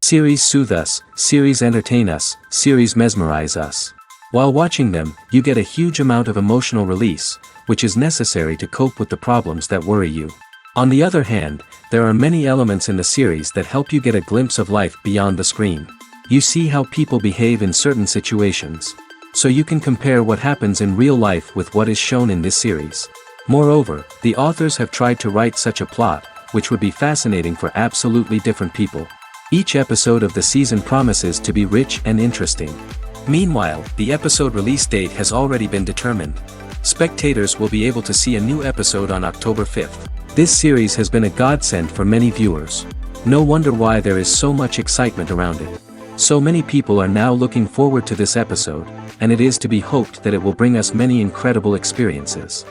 Series soothe us, series entertain us, series mesmerize us. While watching them, you get a huge amount of emotional release, which is necessary to cope with the problems that worry you. On the other hand, there are many elements in the series that help you get a glimpse of life beyond the screen. You see how people behave in certain situations. So you can compare what happens in real life with what is shown in this series. Moreover, the authors have tried to write such a plot, which would be fascinating for absolutely different people. Each episode of the season promises to be rich and interesting. Meanwhile, the episode release date has already been determined. Spectators will be able to see a new episode on October 5th. This series has been a godsend for many viewers. No wonder why there is so much excitement around it. So many people are now looking forward to this episode, and it is to be hoped that it will bring us many incredible experiences.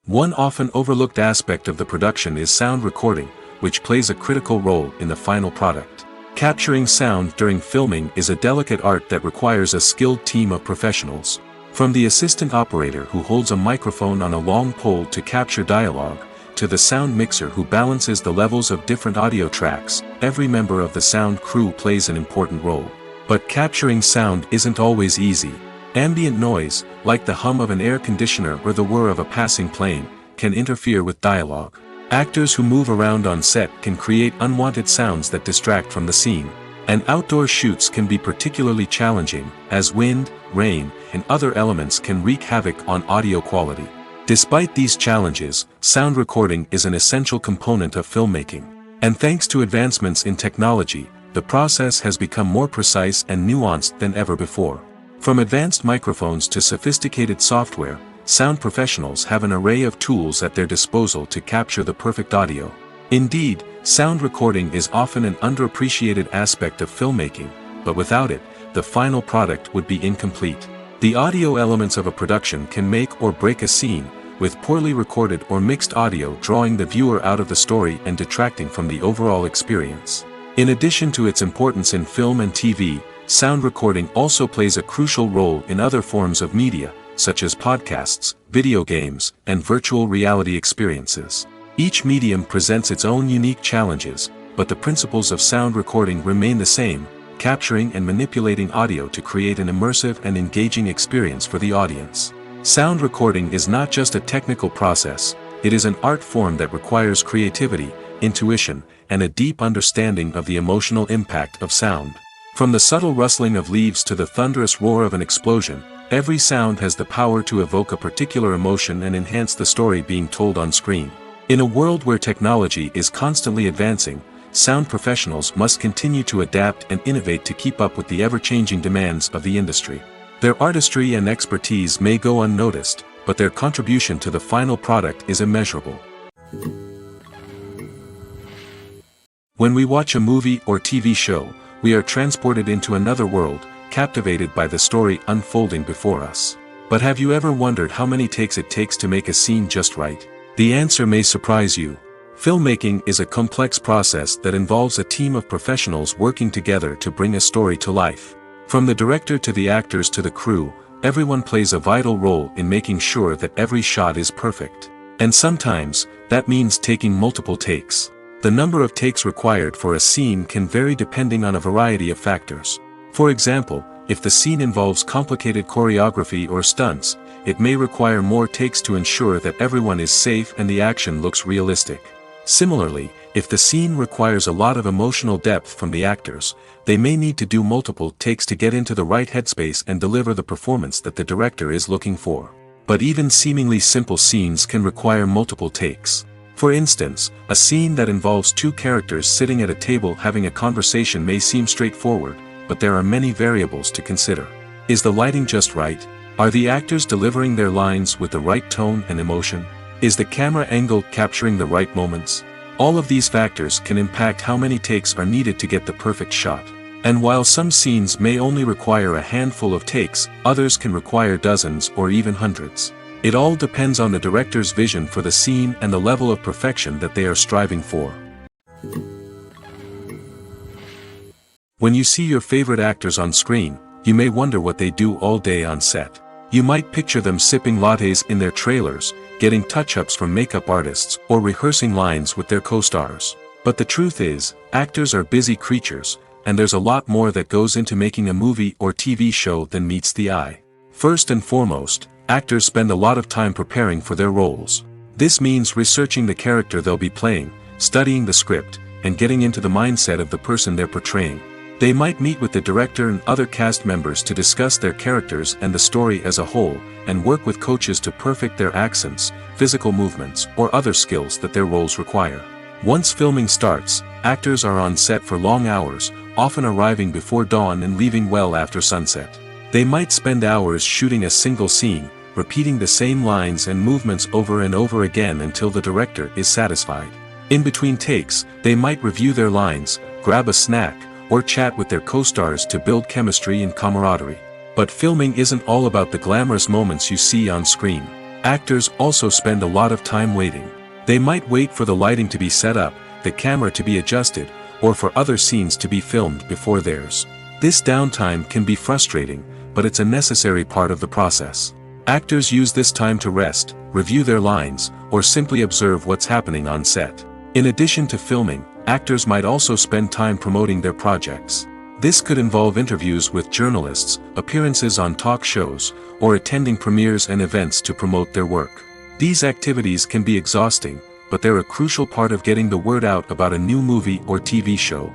One often overlooked aspect of the production is sound recording, which plays a critical role in the final product. Capturing sound during filming is a delicate art that requires a skilled team of professionals. From the assistant operator who holds a microphone on a long pole to capture dialogue, to the sound mixer who balances the levels of different audio tracks, every member of the sound crew plays an important role. But capturing sound isn't always easy. Ambient noise, like the hum of an air conditioner or the whir of a passing plane, can interfere with dialogue. Actors who move around on set can create unwanted sounds that distract from the scene. And outdoor shoots can be particularly challenging, as wind, rain, and other elements can wreak havoc on audio quality. Despite these challenges, sound recording is an essential component of filmmaking. And thanks to advancements in technology, the process has become more precise and nuanced than ever before. From advanced microphones to sophisticated software, sound professionals have an array of tools at their disposal to capture the perfect audio. Indeed, sound recording is often an underappreciated aspect of filmmaking, but without it, the final product would be incomplete. The audio elements of a production can make or break a scene, with poorly recorded or mixed audio drawing the viewer out of the story and detracting from the overall experience. In addition to its importance in film and TV, sound recording also plays a crucial role in other forms of media, such as podcasts, video games, and virtual reality experiences. Each medium presents its own unique challenges, but the principles of sound recording remain the same, capturing and manipulating audio to create an immersive and engaging experience for the audience. Sound recording is not just a technical process, it is an art form that requires creativity, intuition, and a deep understanding of the emotional impact of sound. From the subtle rustling of leaves to the thunderous roar of an explosion, every sound has the power to evoke a particular emotion and enhance the story being told on screen. In a world where technology is constantly advancing, sound professionals must continue to adapt and innovate to keep up with the ever-changing demands of the industry. Their artistry and expertise may go unnoticed, but their contribution to the final product is immeasurable. When we watch a movie or TV show, we are transported into another world, captivated by the story unfolding before us. But have you ever wondered how many takes it takes to make a scene just right? The answer may surprise you. Filmmaking is a complex process that involves a team of professionals working together to bring a story to life. From the director to the actors to the crew, everyone plays a vital role in making sure that every shot is perfect. And sometimes, that means taking multiple takes. The number of takes required for a scene can vary depending on a variety of factors. For example, if the scene involves complicated choreography or stunts, it may require more takes to ensure that everyone is safe and the action looks realistic. Similarly, if the scene requires a lot of emotional depth from the actors, they may need to do multiple takes to get into the right headspace and deliver the performance that the director is looking for. But even seemingly simple scenes can require multiple takes. For instance, a scene that involves two characters sitting at a table having a conversation may seem straightforward, but there are many variables to consider. Is the lighting just right? Are the actors delivering their lines with the right tone and emotion? Is the camera angle capturing the right moments? All of these factors can impact how many takes are needed to get the perfect shot. And while some scenes may only require a handful of takes, others can require dozens or even hundreds. It all depends on the director's vision for the scene and the level of perfection that they are striving for. When you see your favorite actors on screen, you may wonder what they do all day on set. You might picture them sipping lattes in their trailers, getting touch-ups from makeup artists, or rehearsing lines with their co-stars. But the truth is, actors are busy creatures, and there's a lot more that goes into making a movie or TV show than meets the eye. First and foremost, actors spend a lot of time preparing for their roles. This means researching the character they'll be playing, studying the script, and getting into the mindset of the person they're portraying. They might meet with the director and other cast members to discuss their characters and the story as a whole, and work with coaches to perfect their accents, physical movements, or other skills that their roles require. Once filming starts, actors are on set for long hours, often arriving before dawn and leaving well after sunset. They might spend hours shooting a single scene, repeating the same lines and movements over and over again until the director is satisfied. In between takes, they might review their lines, grab a snack, or chat with their co-stars to build chemistry and camaraderie. But filming isn't all about the glamorous moments you see on screen. Actors also spend a lot of time waiting. They might wait for the lighting to be set up, the camera to be adjusted, or for other scenes to be filmed before theirs. This downtime can be frustrating, but it's a necessary part of the process. Actors use this time to rest, review their lines, or simply observe what's happening on set. In addition to filming, actors might also spend time promoting their projects. This could involve interviews with journalists, appearances on talk shows, or attending premieres and events to promote their work. These activities can be exhausting, but they're a crucial part of getting the word out about a new movie or TV show.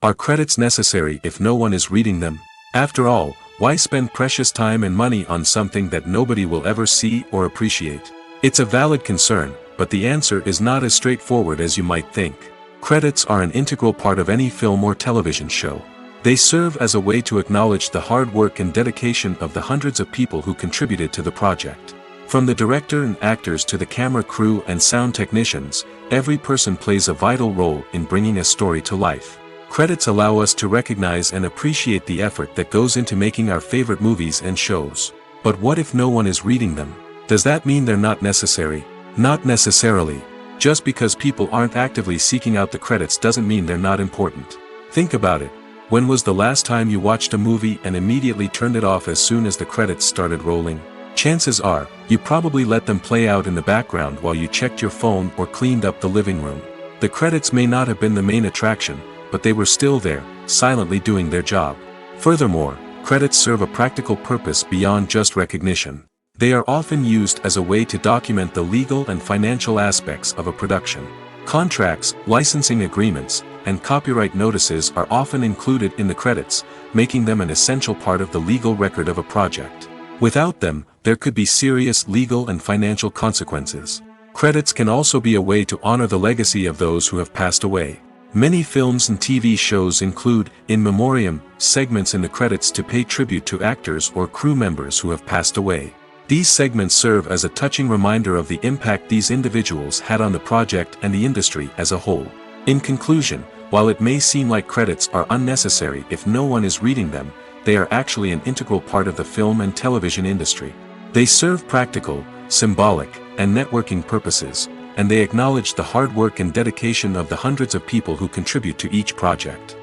Are credits necessary if no one is reading them? After all, why spend precious time and money on something that nobody will ever see or appreciate? It's a valid concern, but the answer is not as straightforward as you might think. Credits are an integral part of any film or television show. They serve as a way to acknowledge the hard work and dedication of the hundreds of people who contributed to the project. From the director and actors to the camera crew and sound technicians, every person plays a vital role in bringing a story to life. Credits allow us to recognize and appreciate the effort that goes into making our favorite movies and shows. But what if no one is reading them? Does that mean they're not necessary? Not necessarily. Just because people aren't actively seeking out the credits doesn't mean they're not important. Think about it. When was the last time you watched a movie and immediately turned it off as soon as the credits started rolling? Chances are, you probably let them play out in the background while you checked your phone or cleaned up the living room. The credits may not have been the main attraction, but they were still there, silently doing their job. Furthermore, credits serve a practical purpose beyond just recognition. They are often used as a way to document the legal and financial aspects of a production. Contracts, licensing agreements, and copyright notices are often included in the credits, making them an essential part of the legal record of a project. Without them, there could be serious legal and financial consequences. Credits can also be a way to honor the legacy of those who have passed away. Many films and TV shows include, in memoriam, segments in the credits to pay tribute to actors or crew members who have passed away. These segments serve as a touching reminder of the impact these individuals had on the project and the industry as a whole. In conclusion, while it may seem like credits are unnecessary if no one is reading them, they are actually an integral part of the film and television industry. They serve practical, symbolic, and networking purposes, and they acknowledge the hard work and dedication of the hundreds of people who contribute to each project.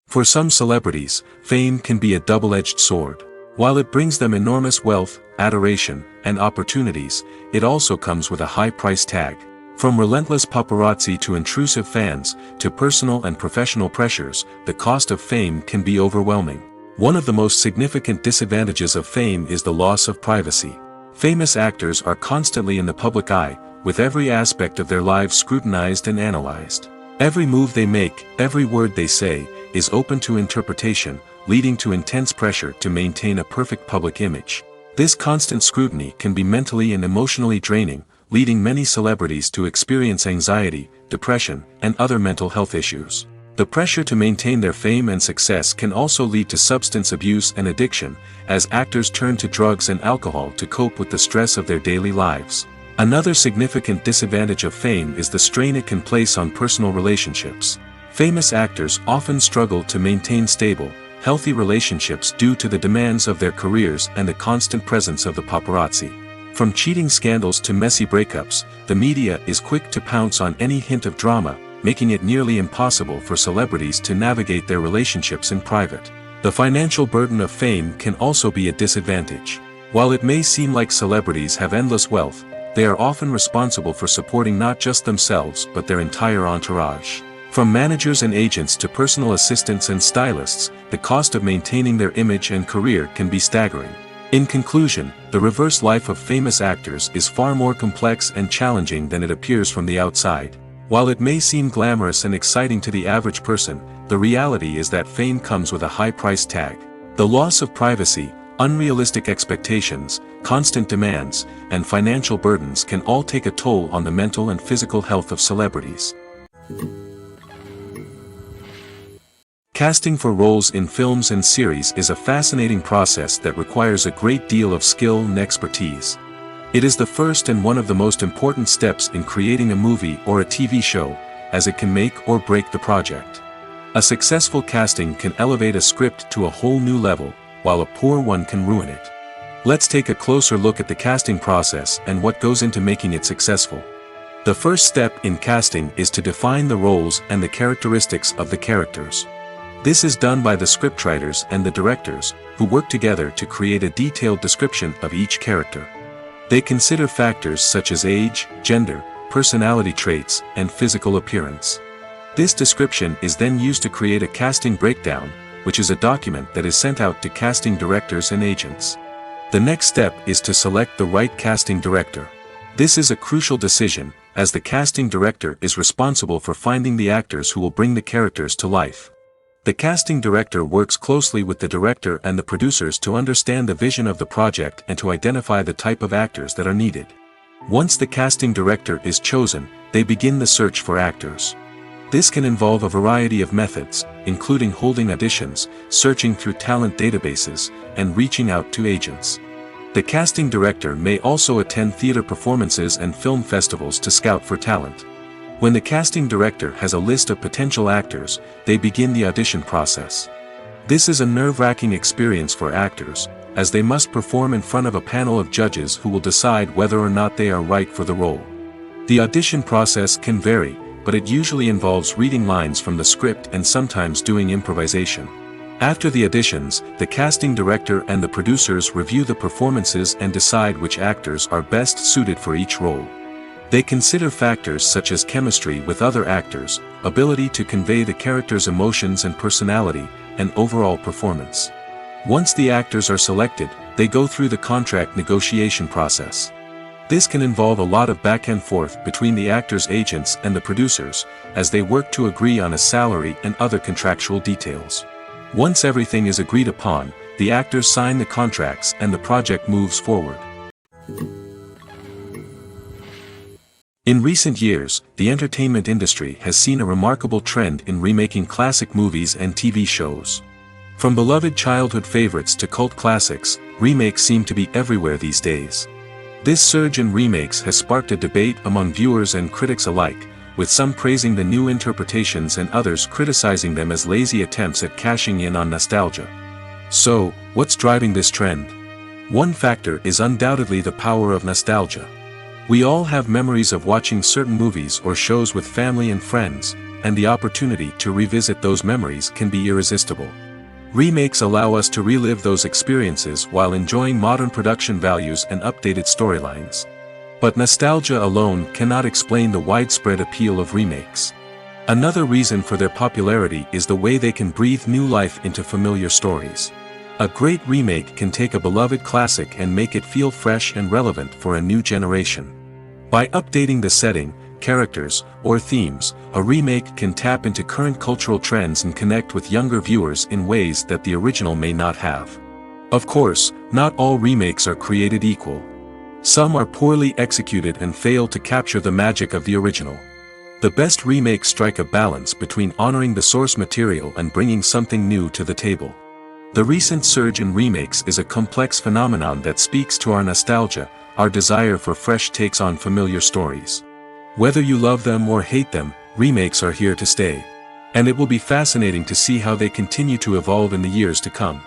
For some celebrities, fame can be a double-edged sword. While it brings them enormous wealth, adoration, and opportunities, it also comes with a high price tag. From relentless paparazzi to intrusive fans, to personal and professional pressures, the cost of fame can be overwhelming. One of the most significant disadvantages of fame is the loss of privacy. Famous actors are constantly in the public eye, with every aspect of their lives scrutinized and analyzed. Every move they make, every word they say, is open to interpretation, leading to intense pressure to maintain a perfect public image. This constant scrutiny can be mentally and emotionally draining, leading many celebrities to experience anxiety, depression, and other mental health issues. The pressure to maintain their fame and success can also lead to substance abuse and addiction, as actors turn to drugs and alcohol to cope with the stress of their daily lives. Another significant disadvantage of fame is the strain it can place on personal relationships. Famous actors often struggle to maintain stable, healthy relationships due to the demands of their careers and the constant presence of the paparazzi. From cheating scandals to messy breakups, the media is quick to pounce on any hint of drama, making it nearly impossible for celebrities to navigate their relationships in private. The financial burden of fame can also be a disadvantage. While it may seem like celebrities have endless wealth, they are often responsible for supporting not just themselves but their entire entourage. From managers and agents to personal assistants and stylists, the cost of maintaining their image and career can be staggering. In conclusion, the reverse life of famous actors is far more complex and challenging than it appears from the outside. While it may seem glamorous and exciting to the average person, the reality is that fame comes with a high price tag. The loss of privacy, unrealistic expectations, constant demands, and financial burdens can all take a toll on the mental and physical health of celebrities. Casting for roles in films and series is a fascinating process that requires a great deal of skill and expertise. It is the first and one of the most important steps in creating a movie or a TV show, as it can make or break the project. A successful casting can elevate a script to a whole new level, while a poor one can ruin it. Let's take a closer look at the casting process and what goes into making it successful. The first step in casting is to define the roles and the characteristics of the characters. This is done by the scriptwriters and the directors, who work together to create a detailed description of each character. They consider factors such as age, gender, personality traits, and physical appearance. This description is then used to create a casting breakdown, which is a document that is sent out to casting directors and agents. The next step is to select the right casting director. This is a crucial decision, as the casting director is responsible for finding the actors who will bring the characters to life. The casting director works closely with the director and the producers to understand the vision of the project and to identify the type of actors that are needed. Once the casting director is chosen, they begin the search for actors. This can involve a variety of methods, including holding auditions, searching through talent databases, and reaching out to agents. The casting director may also attend theater performances and film festivals to scout for talent. When the casting director has a list of potential actors, they begin the audition process. This is a nerve-wracking experience for actors, as they must perform in front of a panel of judges who will decide whether or not they are right for the role. The audition process can vary, but it usually involves reading lines from the script and sometimes doing improvisation. After the auditions, the casting director and the producers review the performances and decide which actors are best suited for each role. They consider factors such as chemistry with other actors, ability to convey the character's emotions and personality, and overall performance. Once the actors are selected, they go through the contract negotiation process. This can involve a lot of back and forth between the actors' agents and the producers, as they work to agree on a salary and other contractual details. Once everything is agreed upon, the actors sign the contracts and the project moves forward. In recent years, the entertainment industry has seen a remarkable trend in remaking classic movies and TV shows. From beloved childhood favorites to cult classics, remakes seem to be everywhere these days. This surge in remakes has sparked a debate among viewers and critics alike, with some praising the new interpretations and others criticizing them as lazy attempts at cashing in on nostalgia. So, what's driving this trend? One factor is undoubtedly the power of nostalgia. We all have memories of watching certain movies or shows with family and friends, and the opportunity to revisit those memories can be irresistible. Remakes allow us to relive those experiences while enjoying modern production values and updated storylines. But nostalgia alone cannot explain the widespread appeal of remakes. Another reason for their popularity is the way they can breathe new life into familiar stories. A great remake can take a beloved classic and make it feel fresh and relevant for a new generation. By updating the setting, characters, or themes, a remake can tap into current cultural trends and connect with younger viewers in ways that the original may not have. Of course, not all remakes are created equal. Some are poorly executed and fail to capture the magic of the original. The best remakes strike a balance between honoring the source material and bringing something new to the table. The recent surge in remakes is a complex phenomenon that speaks to our nostalgia, our desire for fresh takes on familiar stories. Whether you love them or hate them, remakes are here to stay. And it will be fascinating to see how they continue to evolve in the years to come.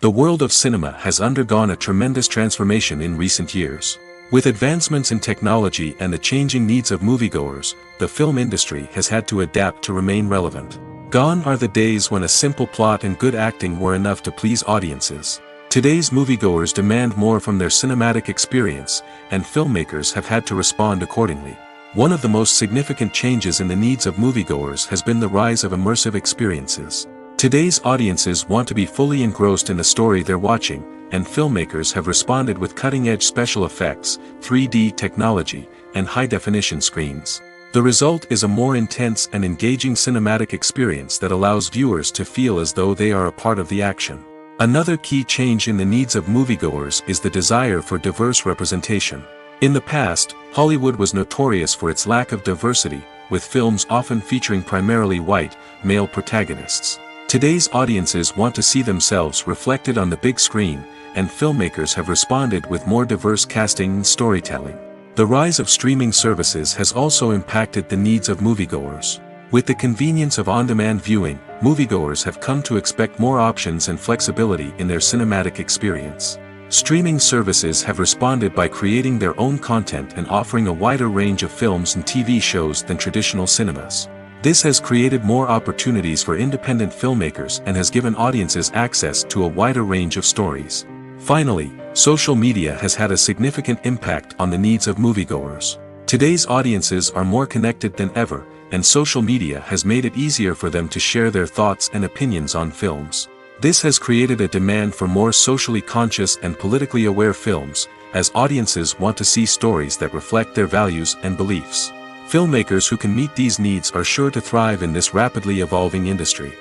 The world of cinema has undergone a tremendous transformation in recent years. With advancements in technology and the changing needs of moviegoers, the film industry has had to adapt to remain relevant. Gone are the days when a simple plot and good acting were enough to please audiences. Today's moviegoers demand more from their cinematic experience, and filmmakers have had to respond accordingly. One of the most significant changes in the needs of moviegoers has been the rise of immersive experiences. Today's audiences want to be fully engrossed in the story they're watching, and filmmakers have responded with cutting-edge special effects, 3D technology, and high-definition screens. The result is a more intense and engaging cinematic experience that allows viewers to feel as though they are a part of the action. Another key change in the needs of moviegoers is the desire for diverse representation. In the past, Hollywood was notorious for its lack of diversity, with films often featuring primarily white, male protagonists. Today's audiences want to see themselves reflected on the big screen, and filmmakers have responded with more diverse casting and storytelling. The rise of streaming services has also impacted the needs of moviegoers. With the convenience of on-demand viewing, moviegoers have come to expect more options and flexibility in their cinematic experience. Streaming services have responded by creating their own content and offering a wider range of films and TV shows than traditional cinemas. This has created more opportunities for independent filmmakers and has given audiences access to a wider range of stories. Finally, social media has had a significant impact on the needs of moviegoers. Today's audiences are more connected than ever, and social media has made it easier for them to share their thoughts and opinions on films. This has created a demand for more socially conscious and politically aware films, as audiences want to see stories that reflect their values and beliefs. Filmmakers who can meet these needs are sure to thrive in this rapidly evolving industry.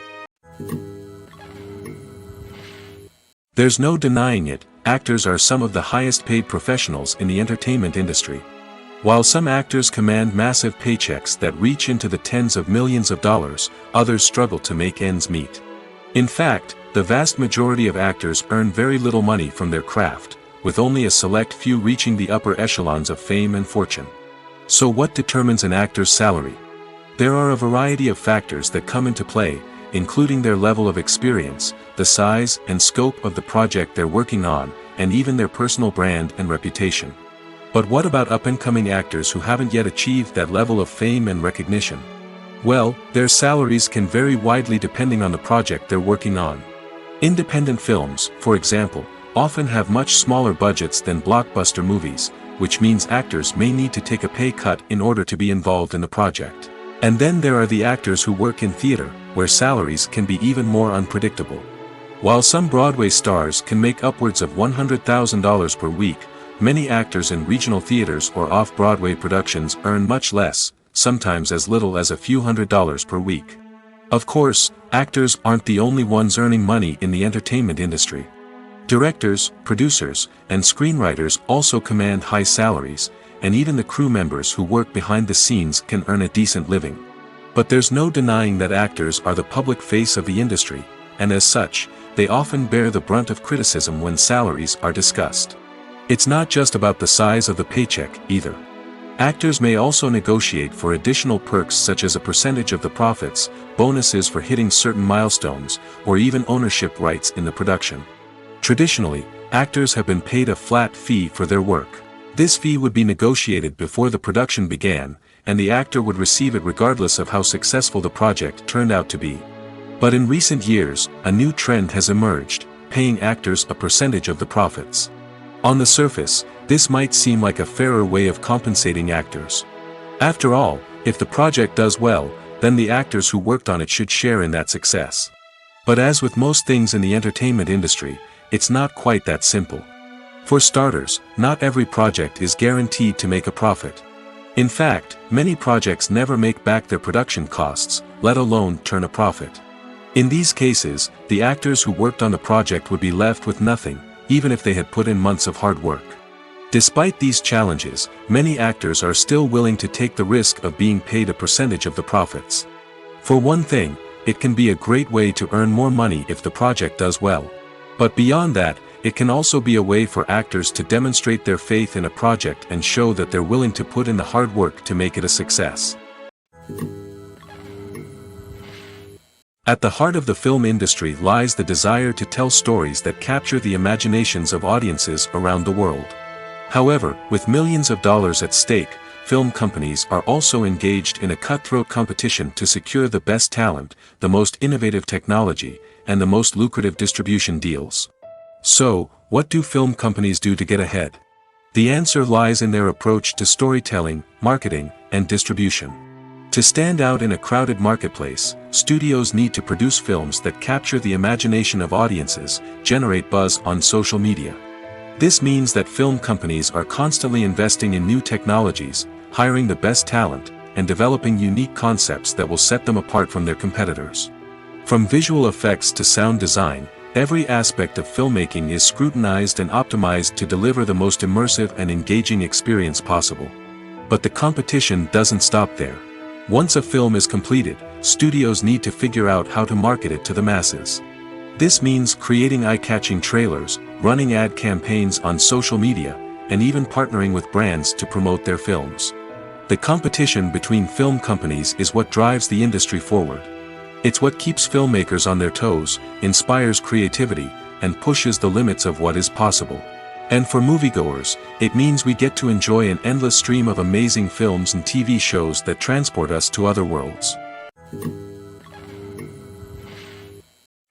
There's no denying it, actors are some of the highest paid professionals in the entertainment industry. While some actors command massive paychecks that reach into the tens of millions of dollars, others struggle to make ends meet. In fact, the vast majority of actors earn very little money from their craft, with only a select few reaching the upper echelons of fame and fortune. So what determines an actor's salary? There are a variety of factors that come into play, including their level of experience, the size and scope of the project they're working on, and even their personal brand and reputation. But what about up-and-coming actors who haven't yet achieved that level of fame and recognition? Well, their salaries can vary widely depending on the project they're working on. Independent films, for example, often have much smaller budgets than blockbuster movies, which means actors may need to take a pay cut in order to be involved in the project. And then there are the actors who work in theater, where salaries can be even more unpredictable. While some Broadway stars can make upwards of $100,000 per week, many actors in regional theaters or off-Broadway productions earn much less, sometimes as little as a few $100s per week. Of course, actors aren't the only ones earning money in the entertainment industry. Directors, producers, and screenwriters also command high salaries, and even the crew members who work behind the scenes can earn a decent living. But there's no denying that actors are the public face of the industry, and as such, they often bear the brunt of criticism when salaries are discussed. It's not just about the size of the paycheck, either. Actors may also negotiate for additional perks such as a percentage of the profits, bonuses for hitting certain milestones, or even ownership rights in the production. Traditionally, actors have been paid a flat fee for their work. This fee would be negotiated before the production began, and the actor would receive it regardless of how successful the project turned out to be. But in recent years, a new trend has emerged, paying actors a percentage of the profits. On the surface, this might seem like a fairer way of compensating actors. After all, if the project does well, then the actors who worked on it should share in that success. But as with most things in the entertainment industry, it's not quite that simple. For starters, not every project is guaranteed to make a profit. In fact, many projects never make back their production costs, let alone turn a profit. In these cases, the actors who worked on the project would be left with nothing, even if they had put in months of hard work. Despite these challenges, many actors are still willing to take the risk of being paid a percentage of the profits. For one thing, it can be a great way to earn more money if the project does well. But beyond that, it can also be a way for actors to demonstrate their faith in a project and show that they're willing to put in the hard work to make it a success. At the heart of the film industry lies the desire to tell stories that capture the imaginations of audiences around the world. However, with millions of dollars at stake, film companies are also engaged in a cutthroat competition to secure the best talent, the most innovative technology, and the most lucrative distribution deals. So, what do film companies do to get ahead? The answer lies in their approach to storytelling, marketing, and distribution. To stand out in a crowded marketplace, studios need to produce films that capture the imagination of audiences, generate buzz on social media. This means that film companies are constantly investing in new technologies, hiring the best talent, and developing unique concepts that will set them apart from their competitors. From visual effects to sound design, every aspect of filmmaking is scrutinized and optimized to deliver the most immersive and engaging experience possible. But the competition doesn't stop there. Once a film is completed, studios need to figure out how to market it to the masses. This means creating eye-catching trailers, running ad campaigns on social media, and even partnering with brands to promote their films. The competition between film companies is what drives the industry forward. It's what keeps filmmakers on their toes, inspires creativity, and pushes the limits of what is possible. And for moviegoers, it means we get to enjoy an endless stream of amazing films and TV shows that transport us to other worlds.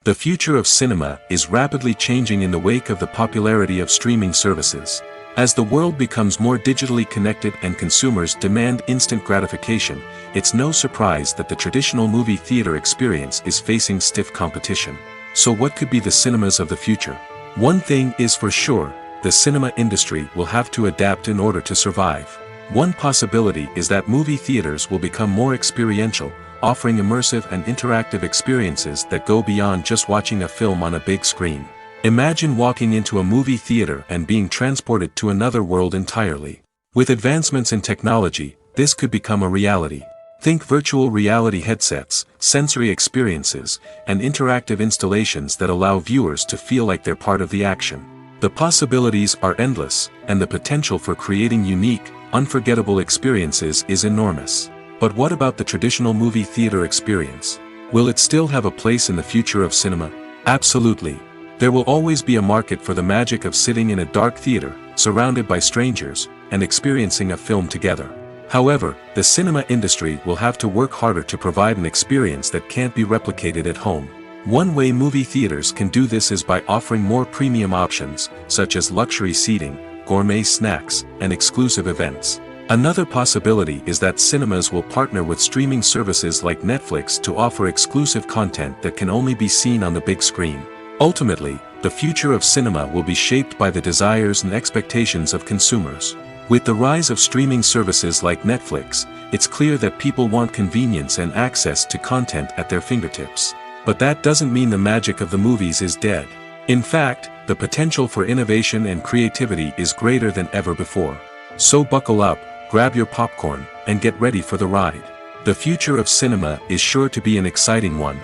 The future of cinema is rapidly changing in the wake of the popularity of streaming services. As the world becomes more digitally connected and consumers demand instant gratification, it's no surprise that the traditional movie theater experience is facing stiff competition. So what could be the cinemas of the future? One thing is for sure, the cinema industry will have to adapt in order to survive. One possibility is that movie theaters will become more experiential, offering immersive and interactive experiences that go beyond just watching a film on a big screen. Imagine walking into a movie theater and being transported to another world entirely. With advancements in technology, this could become a reality. Think virtual reality headsets, sensory experiences, and interactive installations that allow viewers to feel like they're part of the action. The possibilities are endless, and the potential for creating unique, unforgettable experiences is enormous. But what about the traditional movie theater experience? Will it still have a place in the future of cinema? Absolutely. There will always be a market for the magic of sitting in a dark theater, surrounded by strangers, and experiencing a film together. However, the cinema industry will have to work harder to provide an experience that can't be replicated at home. One way movie theaters can do this is by offering more premium options, such as luxury seating, gourmet snacks, and exclusive events. Another possibility is that cinemas will partner with streaming services like Netflix to offer exclusive content that can only be seen on the big screen. Ultimately, the future of cinema will be shaped by the desires and expectations of consumers. With the rise of streaming services like Netflix, it's clear that people want convenience and access to content at their fingertips. But that doesn't mean the magic of the movies is dead. In fact, the potential for innovation and creativity is greater than ever before. So buckle up, grab your popcorn, and get ready for the ride. The future of cinema is sure to be an exciting one.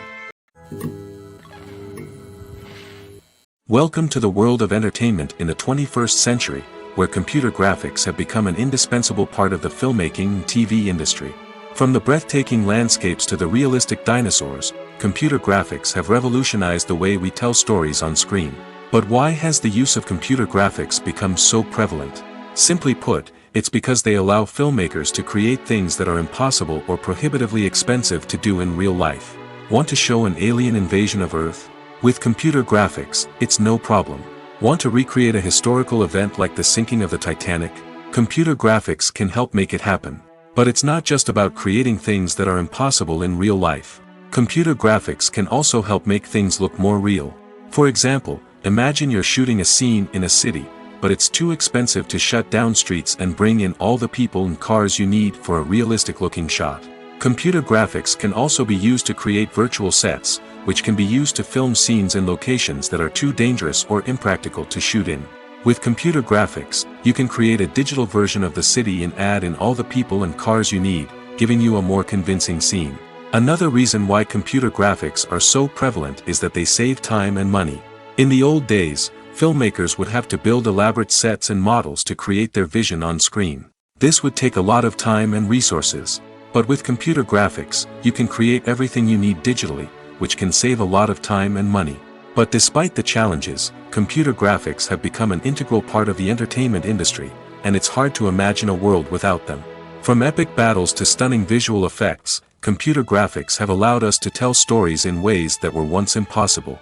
Welcome to the world of entertainment in the 21st century, where computer graphics have become an indispensable part of the filmmaking and TV industry. From the breathtaking landscapes to the realistic dinosaurs, computer graphics have revolutionized the way we tell stories on screen. But why has the use of computer graphics become so prevalent? Simply put, it's because they allow filmmakers to create things that are impossible or prohibitively expensive to do in real life. Want to show an alien invasion of Earth? With computer graphics, it's no problem. Want to recreate a historical event like the sinking of the Titanic? Computer graphics can help make it happen. But it's not just about creating things that are impossible in real life. Computer graphics can also help make things look more real. For example, imagine you're shooting a scene in a city, but it's too expensive to shut down streets and bring in all the people and cars you need for a realistic-looking shot. Computer graphics can also be used to create virtual sets, which can be used to film scenes in locations that are too dangerous or impractical to shoot in. With computer graphics, you can create a digital version of the city and add in all the people and cars you need, giving you a more convincing scene. Another reason why computer graphics are so prevalent is that they save time and money. In the old days, filmmakers would have to build elaborate sets and models to create their vision on screen. This would take a lot of time and resources. But with computer graphics, you can create everything you need digitally, which can save a lot of time and money. But despite the challenges, computer graphics have become an integral part of the entertainment industry, and it's hard to imagine a world without them. From epic battles to stunning visual effects, computer graphics have allowed us to tell stories in ways that were once impossible.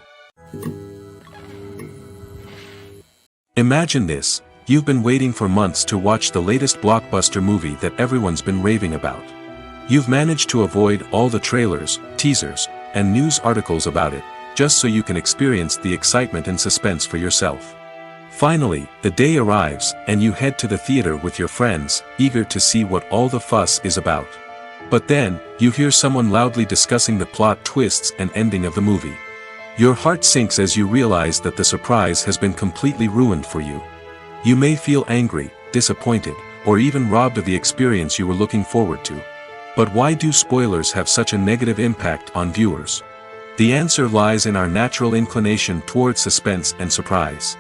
Imagine this: you've been waiting for months to watch the latest blockbuster movie that everyone's been raving about. You've managed to avoid all the trailers, teasers, and news articles about it, just so you can experience the excitement and suspense for yourself. Finally, the day arrives, and you head to the theater with your friends, eager to see what all the fuss is about. But then, you hear someone loudly discussing the plot twists and ending of the movie. Your heart sinks as you realize that the surprise has been completely ruined for you. You may feel angry, disappointed, or even robbed of the experience you were looking forward to. But why do spoilers have such a negative impact on viewers? The answer lies in our natural inclination towards suspense and surprise.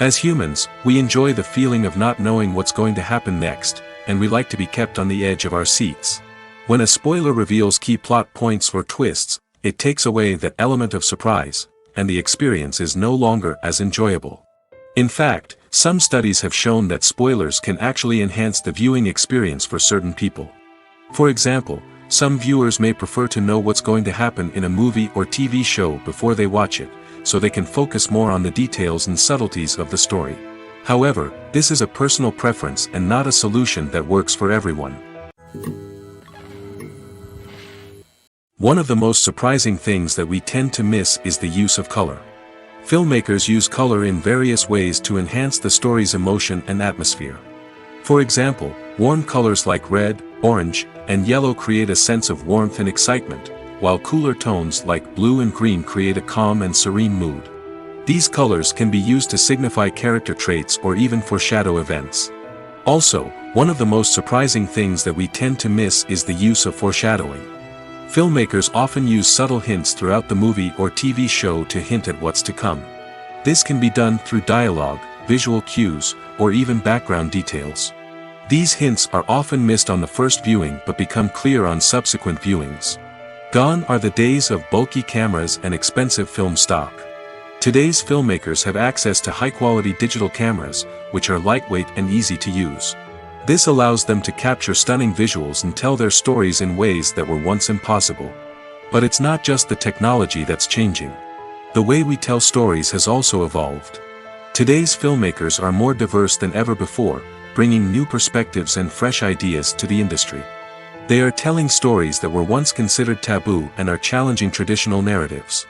As humans, we enjoy the feeling of not knowing what's going to happen next, and we like to be kept on the edge of our seats. When a spoiler reveals key plot points or twists, it takes away that element of surprise, and the experience is no longer as enjoyable. In fact, some studies have shown that spoilers can actually enhance the viewing experience for certain people. For example, some viewers may prefer to know what's going to happen in a movie or TV show before they watch it, so they can focus more on the details and subtleties of the story. However, this is a personal preference and not a solution that works for everyone. One of the most surprising things that we tend to miss is the use of color. Filmmakers use color in various ways to enhance the story's emotion and atmosphere. For example, warm colors like red, orange, and yellow create a sense of warmth and excitement, while cooler tones like blue and green create a calm and serene mood. These colors can be used to signify character traits or even foreshadow events. Also, one of the most surprising things that we tend to miss is the use of foreshadowing. Filmmakers often use subtle hints throughout the movie or TV show to hint at what's to come. This can be done through dialogue, visual cues, or even background details. These hints are often missed on the first viewing but become clear on subsequent viewings. Gone are the days of bulky cameras and expensive film stock. Today's filmmakers have access to high-quality digital cameras, which are lightweight and easy to use. This allows them to capture stunning visuals and tell their stories in ways that were once impossible. But it's not just the technology that's changing. The way we tell stories has also evolved. Today's filmmakers are more diverse than ever before, bringing new perspectives and fresh ideas to the industry. They are telling stories that were once considered taboo and are challenging traditional narratives.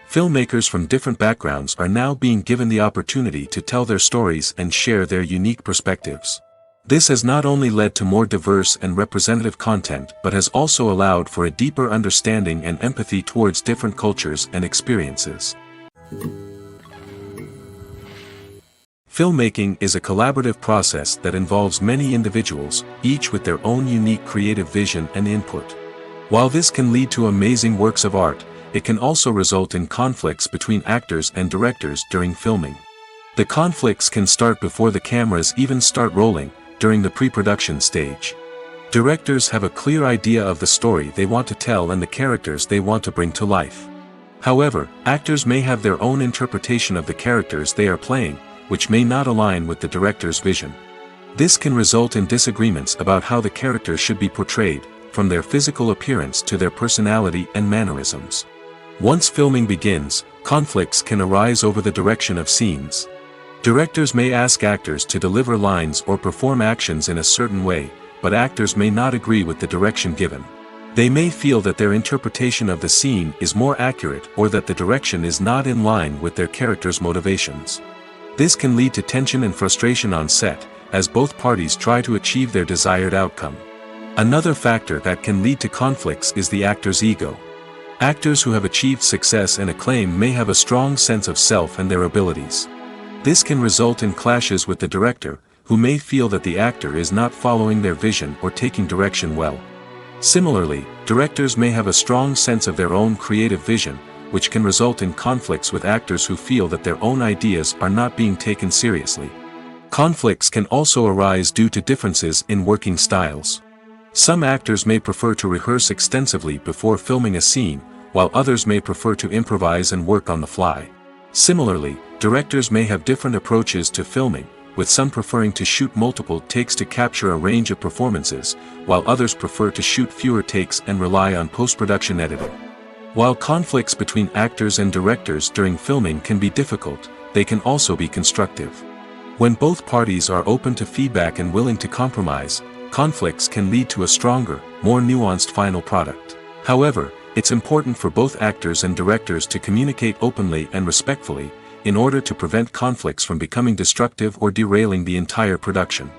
Filmmakers from different backgrounds are now being given the opportunity to tell their stories and share their unique perspectives. This has not only led to more diverse and representative content but has also allowed for a deeper understanding and empathy towards different cultures and experiences. Filmmaking is a collaborative process that involves many individuals, each with their own unique creative vision and input. While this can lead to amazing works of art, it can also result in conflicts between actors and directors during filming. The conflicts can start before the cameras even start rolling, during the pre-production stage. Directors have a clear idea of the story they want to tell and the characters they want to bring to life. However, actors may have their own interpretation of the characters they are playing, which may not align with the director's vision. This can result in disagreements about how the characters should be portrayed, from their physical appearance to their personality and mannerisms. Once filming begins, conflicts can arise over the direction of scenes. Directors may ask actors to deliver lines or perform actions in a certain way, but actors may not agree with the direction given. They may feel that their interpretation of the scene is more accurate or that the direction is not in line with their character's motivations. This can lead to tension and frustration on set, as both parties try to achieve their desired outcome. Another factor that can lead to conflicts is the actor's ego. Actors who have achieved success and acclaim may have a strong sense of self and their abilities. This can result in clashes with the director, who may feel that the actor is not following their vision or taking direction well. Similarly, directors may have a strong sense of their own creative vision, which can result in conflicts with actors who feel that their own ideas are not being taken seriously. Conflicts can also arise due to differences in working styles. Some actors may prefer to rehearse extensively before filming a scene, while others may prefer to improvise and work on the fly. Similarly, directors may have different approaches to filming, with some preferring to shoot multiple takes to capture a range of performances, while others prefer to shoot fewer takes and rely on post-production editing. While conflicts between actors and directors during filming can be difficult, they can also be constructive. When both parties are open to feedback and willing to compromise, conflicts can lead to a stronger, more nuanced final product. However, it's important for both actors and directors to communicate openly and respectfully, in order to prevent conflicts from becoming destructive or derailing the entire production.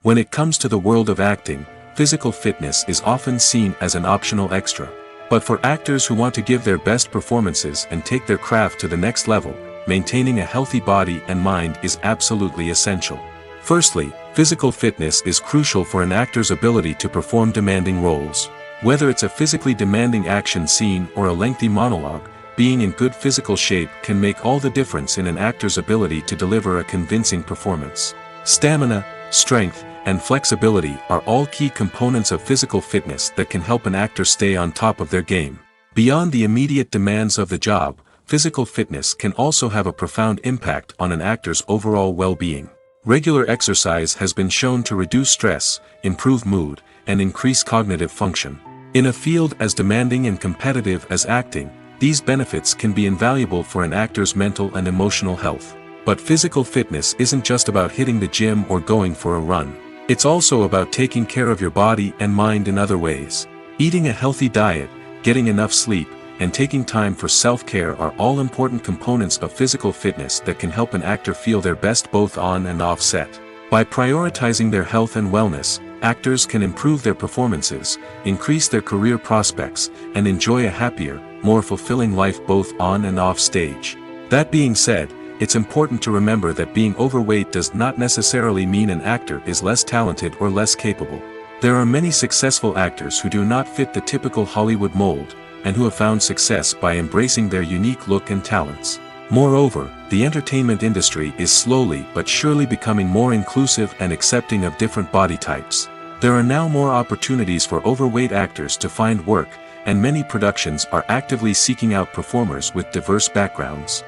When it comes to the world of acting, physical fitness is often seen as an optional extra. But for actors who want to give their best performances and take their craft to the next level, maintaining a healthy body and mind is absolutely essential. Firstly, physical fitness is crucial for an actor's ability to perform demanding roles. Whether it's a physically demanding action scene or a lengthy monologue, being in good physical shape can make all the difference in an actor's ability to deliver a convincing performance. Stamina, strength, and flexibility are all key components of physical fitness that can help an actor stay on top of their game. Beyond the immediate demands of the job, physical fitness can also have a profound impact on an actor's overall well-being. Regular exercise has been shown to reduce stress, improve mood, and increase cognitive function. In a field as demanding and competitive as acting, these benefits can be invaluable for an actor's mental and emotional health. But physical fitness isn't just about hitting the gym or going for a run. It's also about taking care of your body and mind in other ways. Eating a healthy diet, getting enough sleep, and taking time for self-care are all important components of physical fitness that can help an actor feel their best both on and off set. By prioritizing their health and wellness, actors can improve their performances, increase their career prospects, and enjoy a happier, more fulfilling life both on and off stage. That being said, it's important to remember that being overweight does not necessarily mean an actor is less talented or less capable. There are many successful actors who do not fit the typical Hollywood mold, and who have found success by embracing their unique look and talents. Moreover, the entertainment industry is slowly but surely becoming more inclusive and accepting of different body types. There are now more opportunities for overweight actors to find work, and many productions are actively seeking out performers with diverse backgrounds.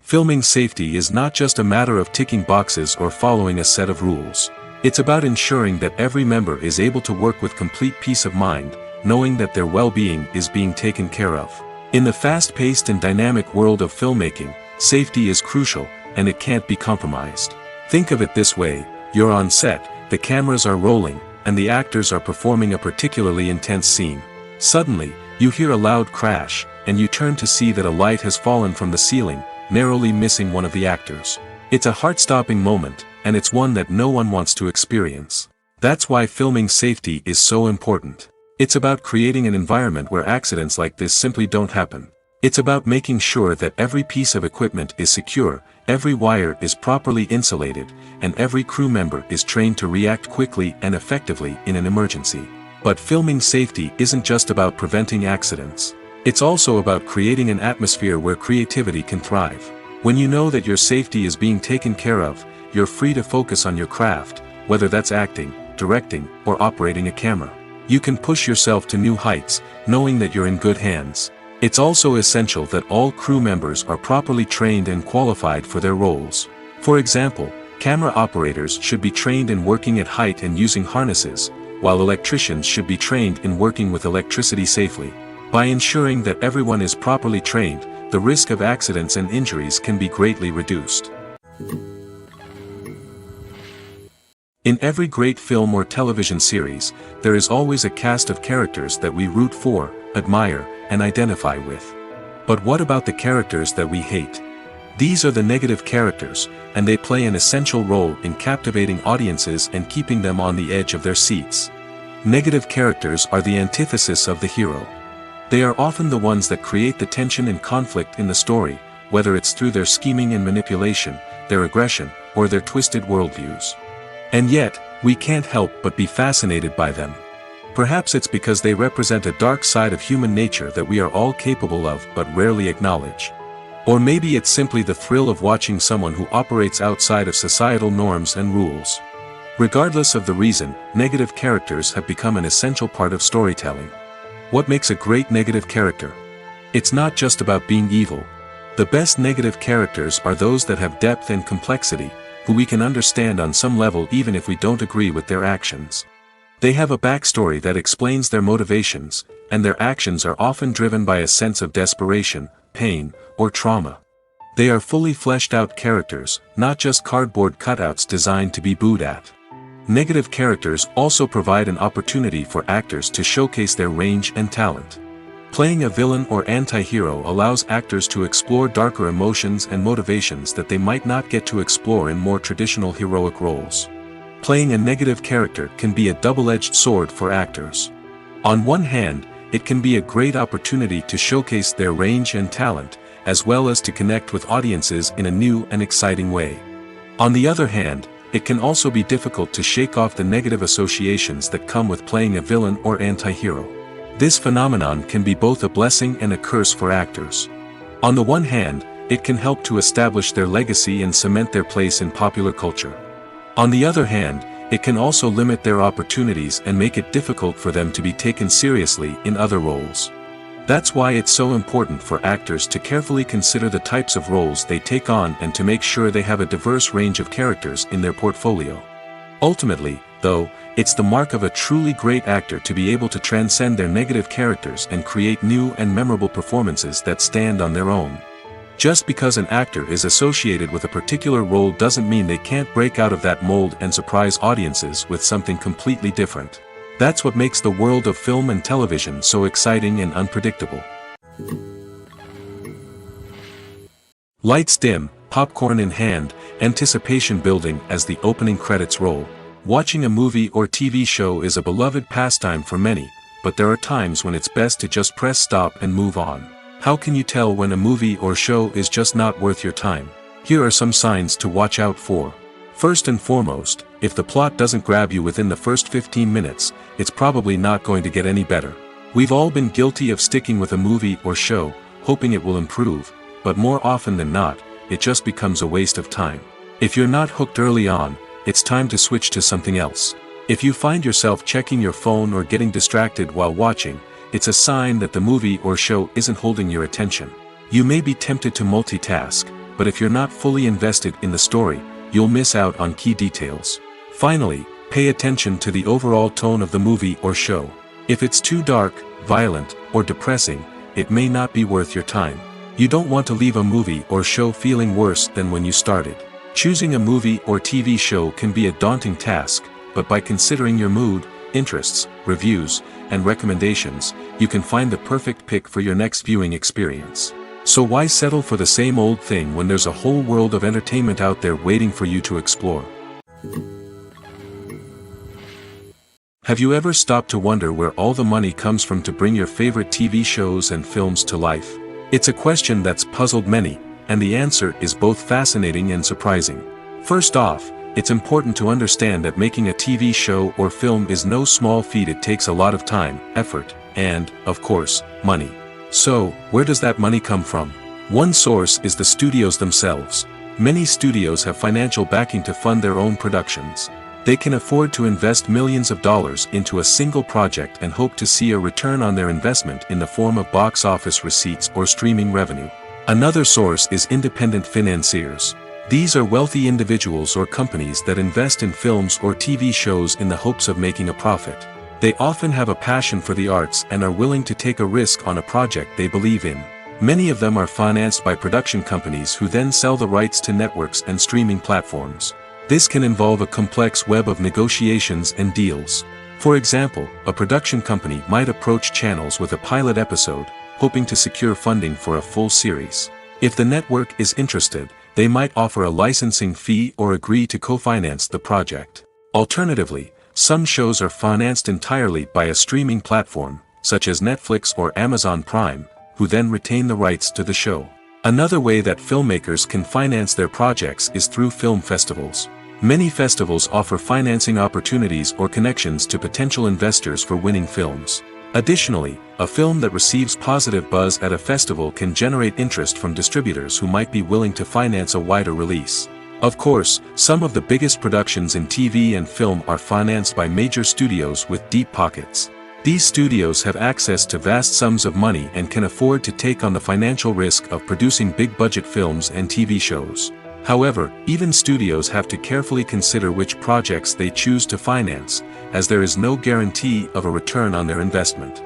Filming safety is not just a matter of ticking boxes or following a set of rules. It's about ensuring that every member is able to work with complete peace of mind, knowing that their well-being is being taken care of. In the fast-paced and dynamic world of filmmaking, safety is crucial, and it can't be compromised. Think of it this way: you're on set, the cameras are rolling, and the actors are performing a particularly intense scene. Suddenly, you hear a loud crash, and you turn to see that a light has fallen from the ceiling, narrowly missing one of the actors. It's a heart-stopping moment, and it's one that no one wants to experience. That's why filming safety is so important. It's about creating an environment where accidents like this simply don't happen. It's about making sure that every piece of equipment is secure, every wire is properly insulated, and every crew member is trained to react quickly and effectively in an emergency. But filming safety isn't just about preventing accidents. It's also about creating an atmosphere where creativity can thrive. When you know that your safety is being taken care of, you're free to focus on your craft, whether that's acting, directing, or operating a camera. You can push yourself to new heights, knowing that you're in good hands. It's also essential that all crew members are properly trained and qualified for their roles. For example, camera operators should be trained in working at height and using harnesses, while electricians should be trained in working with electricity safely. By ensuring that everyone is properly trained, the risk of accidents and injuries can be greatly reduced. In every great film or television series, there is always a cast of characters that we root for, admire, and identify with. But what about the characters that we hate? These are the negative characters, and they play an essential role in captivating audiences and keeping them on the edge of their seats. Negative characters are the antithesis of the hero. They are often the ones that create the tension and conflict in the story, whether it's through their scheming and manipulation, their aggression, or their twisted worldviews. And yet, we can't help but be fascinated by them. Perhaps it's because they represent a dark side of human nature that we are all capable of but rarely acknowledge. Or maybe it's simply the thrill of watching someone who operates outside of societal norms and rules. Regardless of the reason, negative characters have become an essential part of storytelling. What makes a great negative character? It's not just about being evil. The best negative characters are those that have depth and complexity, who we can understand on some level even if we don't agree with their actions. They have a backstory that explains their motivations, and their actions are often driven by a sense of desperation, pain, or trauma. They are fully fleshed out characters, not just cardboard cutouts designed to be booed at. Negative characters also provide an opportunity for actors to showcase their range and talent. Playing a villain or anti-hero allows actors to explore darker emotions and motivations that they might not get to explore in more traditional heroic roles. Playing a negative character can be a double-edged sword for actors. On one hand, it can be a great opportunity to showcase their range and talent, as well as to connect with audiences in a new and exciting way. On the other hand, it can also be difficult to shake off the negative associations that come with playing a villain or anti-hero. This phenomenon can be both a blessing and a curse for actors. On the one hand, it can help to establish their legacy and cement their place in popular culture. On the other hand, it can also limit their opportunities and make it difficult for them to be taken seriously in other roles. That's why it's so important for actors to carefully consider the types of roles they take on and to make sure they have a diverse range of characters in their portfolio. Ultimately, though, it's the mark of a truly great actor to be able to transcend their negative characters and create new and memorable performances that stand on their own. Just because an actor is associated with a particular role doesn't mean they can't break out of that mold and surprise audiences with something completely different. That's what makes the world of film and television so exciting and unpredictable. Lights dim, popcorn in hand, anticipation building as the opening credits roll. Watching a movie or TV show is a beloved pastime for many, but there are times when it's best to just press stop and move on. How can you tell when a movie or show is just not worth your time? Here are some signs to watch out for. First and foremost, if the plot doesn't grab you within the first 15 minutes, it's probably not going to get any better. We've all been guilty of sticking with a movie or show, hoping it will improve, but more often than not, it just becomes a waste of time. If you're not hooked early on, it's time to switch to something else. If you find yourself checking your phone or getting distracted while watching, it's a sign that the movie or show isn't holding your attention. You may be tempted to multitask, but if you're not fully invested in the story, you'll miss out on key details. Finally, pay attention to the overall tone of the movie or show. If it's too dark, violent, or depressing, it may not be worth your time. You don't want to leave a movie or show feeling worse than when you started. Choosing a movie or TV show can be a daunting task, but by considering your mood, interests, reviews, and recommendations, you can find the perfect pick for your next viewing experience. So why settle for the same old thing when there's a whole world of entertainment out there waiting for you to explore? Have you ever stopped to wonder where all the money comes from to bring your favorite TV shows and films to life? It's a question that's puzzled many, and the answer is both fascinating and surprising. First off, it's important to understand that making a TV show or film is no small feat. It takes a lot of time, effort, and, of course, money. So, where does that money come from? One source is the studios themselves. Many studios have financial backing to fund their own productions. They can afford to invest millions of dollars into a single project and hope to see a return on their investment in the form of box office receipts or streaming revenue. Another source is independent financiers. These are wealthy individuals or companies that invest in films or TV shows in the hopes of making a profit. They often have a passion for the arts and are willing to take a risk on a project they believe in. Many of them are financed by production companies who then sell the rights to networks and streaming platforms. This can involve a complex web of negotiations and deals. For example, a production company might approach channels with a pilot episode, hoping to secure funding for a full series. If the network is interested, they might offer a licensing fee or agree to co-finance the project. Alternatively, some shows are financed entirely by a streaming platform, such as Netflix or Amazon Prime, who then retain the rights to the show. Another way that filmmakers can finance their projects is through film festivals. Many festivals offer financing opportunities or connections to potential investors for winning films. Additionally, a film that receives positive buzz at a festival can generate interest from distributors who might be willing to finance a wider release. Of course, some of the biggest productions in TV and film are financed by major studios with deep pockets. These studios have access to vast sums of money and can afford to take on the financial risk of producing big-budget films and TV shows. However, even studios have to carefully consider which projects they choose to finance, as there is no guarantee of a return on their investment.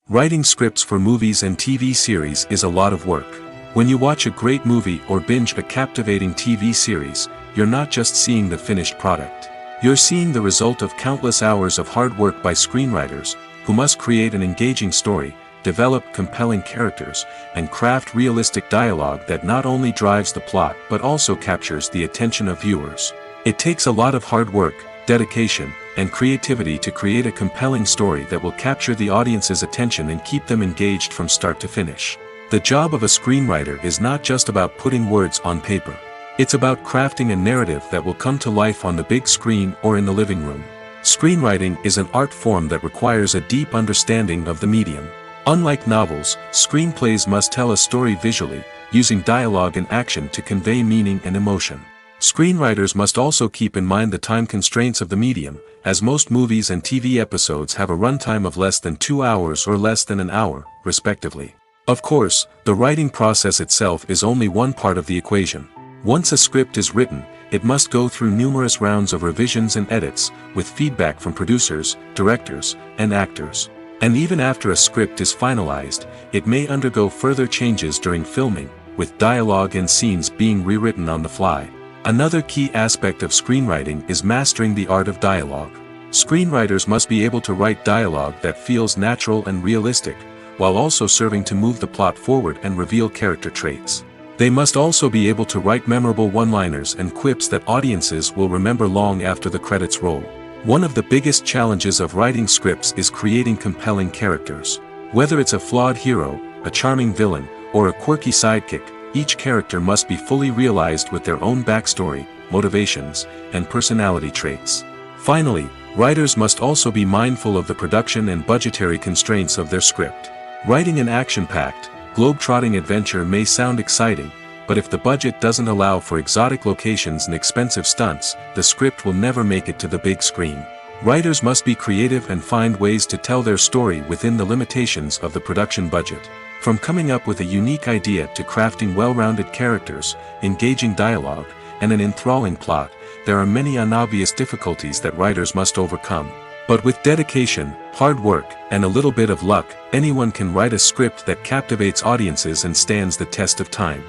Writing scripts for movies and TV series is a lot of work. When you watch a great movie or binge a captivating TV series, you're not just seeing the finished product. You're seeing the result of countless hours of hard work by screenwriters, who must create an engaging story, develop compelling characters, and craft realistic dialogue that not only drives the plot but also captures the attention of viewers. It takes a lot of hard work, dedication, and creativity to create a compelling story that will capture the audience's attention and keep them engaged from start to finish. The job of a screenwriter is not just about putting words on paper. It's about crafting a narrative that will come to life on the big screen or in the living room. Screenwriting is an art form that requires a deep understanding of the medium. Unlike novels, screenplays must tell a story visually, using dialogue and action to convey meaning and emotion. Screenwriters must also keep in mind the time constraints of the medium, as most movies and TV episodes have a runtime of less than 2 hours or less than an hour, respectively. Of course, the writing process itself is only one part of the equation. Once a script is written, it must go through numerous rounds of revisions and edits, with feedback from producers, directors, and actors. And even after a script is finalized, it may undergo further changes during filming, with dialogue and scenes being rewritten on the fly. Another key aspect of screenwriting is mastering the art of dialogue. Screenwriters must be able to write dialogue that feels natural and realistic, while also serving to move the plot forward and reveal character traits. They must also be able to write memorable one-liners and quips that audiences will remember long after the credits roll. One of the biggest challenges of writing scripts is creating compelling characters. Whether it's a flawed hero, a charming villain, or a quirky sidekick, each character must be fully realized with their own backstory, motivations, and personality traits. Finally, writers must also be mindful of the production and budgetary constraints of their script. Writing an action-packed, globe-trotting adventure may sound exciting, but if the budget doesn't allow for exotic locations and expensive stunts, the script will never make it to the big screen. Writers must be creative and find ways to tell their story within the limitations of the production budget. From coming up with a unique idea to crafting well-rounded characters, engaging dialogue, and an enthralling plot, there are many unobvious difficulties that writers must overcome. But with dedication, hard work, and a little bit of luck, anyone can write a script that captivates audiences and stands the test of time.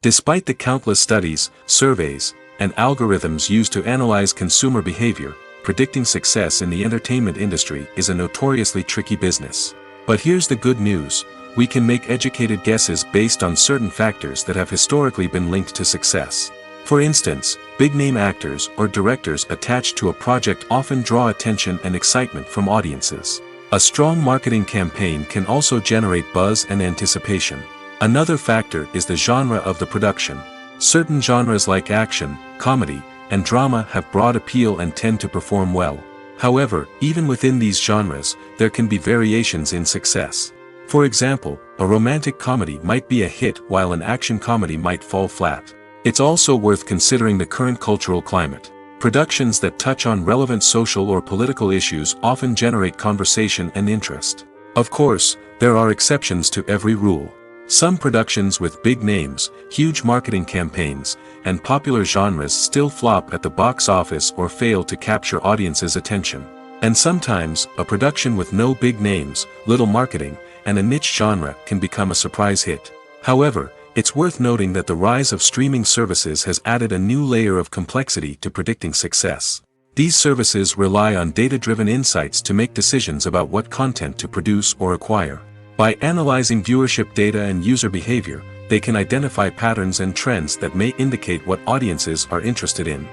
Despite the countless studies, surveys, and algorithms used to analyze consumer behavior, predicting success in the entertainment industry is a notoriously tricky business. But here's the good news: we can make educated guesses based on certain factors that have historically been linked to success. For instance, big-name actors or directors attached to a project often draw attention and excitement from audiences. A strong marketing campaign can also generate buzz and anticipation. Another factor is the genre of the production. Certain genres like action, comedy, and drama have broad appeal and tend to perform well. However, even within these genres, there can be variations in success. For example, a romantic comedy might be a hit while an action comedy might fall flat. It's also worth considering the current cultural climate. Productions that touch on relevant social or political issues often generate conversation and interest. Of course, there are exceptions to every rule. Some productions with big names, huge marketing campaigns, and popular genres still flop at the box office or fail to capture audiences' attention. And sometimes, a production with no big names, little marketing, and a niche genre can become a surprise hit. However, it's worth noting that the rise of streaming services has added a new layer of complexity to predicting success. These services rely on data-driven insights to make decisions about what content to produce or acquire. By analyzing viewership data and user behavior, they can identify patterns and trends that may indicate what audiences are interested in.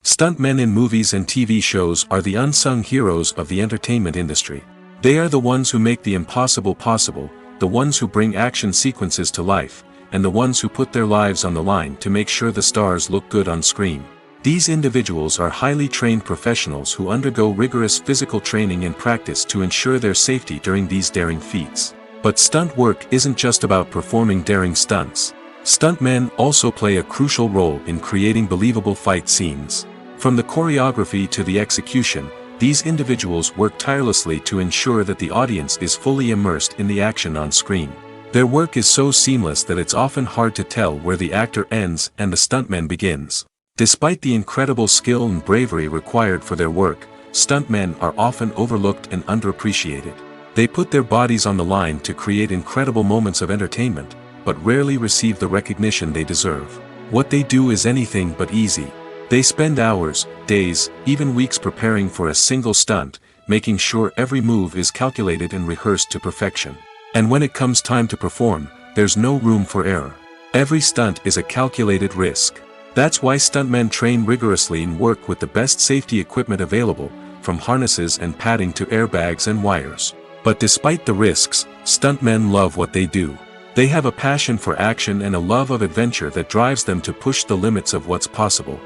Stuntmen in movies and TV shows are the unsung heroes of the entertainment industry. They are the ones who make the impossible possible, the ones who bring action sequences to life, and the ones who put their lives on the line to make sure the stars look good on screen. These individuals are highly trained professionals who undergo rigorous physical training and practice to ensure their safety during these daring feats. But stunt work isn't just about performing daring stunts. Stuntmen also play a crucial role in creating believable fight scenes. From the choreography to the execution, these individuals work tirelessly to ensure that the audience is fully immersed in the action on screen. Their work is so seamless that it's often hard to tell where the actor ends and the stuntman begins. Despite the incredible skill and bravery required for their work, stuntmen are often overlooked and underappreciated. They put their bodies on the line to create incredible moments of entertainment, but rarely receive the recognition they deserve. What they do is anything but easy. They spend hours, days, even weeks preparing for a single stunt, making sure every move is calculated and rehearsed to perfection. And when it comes time to perform, there's no room for error. Every stunt is a calculated risk. That's why stuntmen train rigorously and work with the best safety equipment available, from harnesses and padding to airbags and wires. But despite the risks, stuntmen love what they do. They have a passion for action and a love of adventure that drives them to push the limits of what's possible.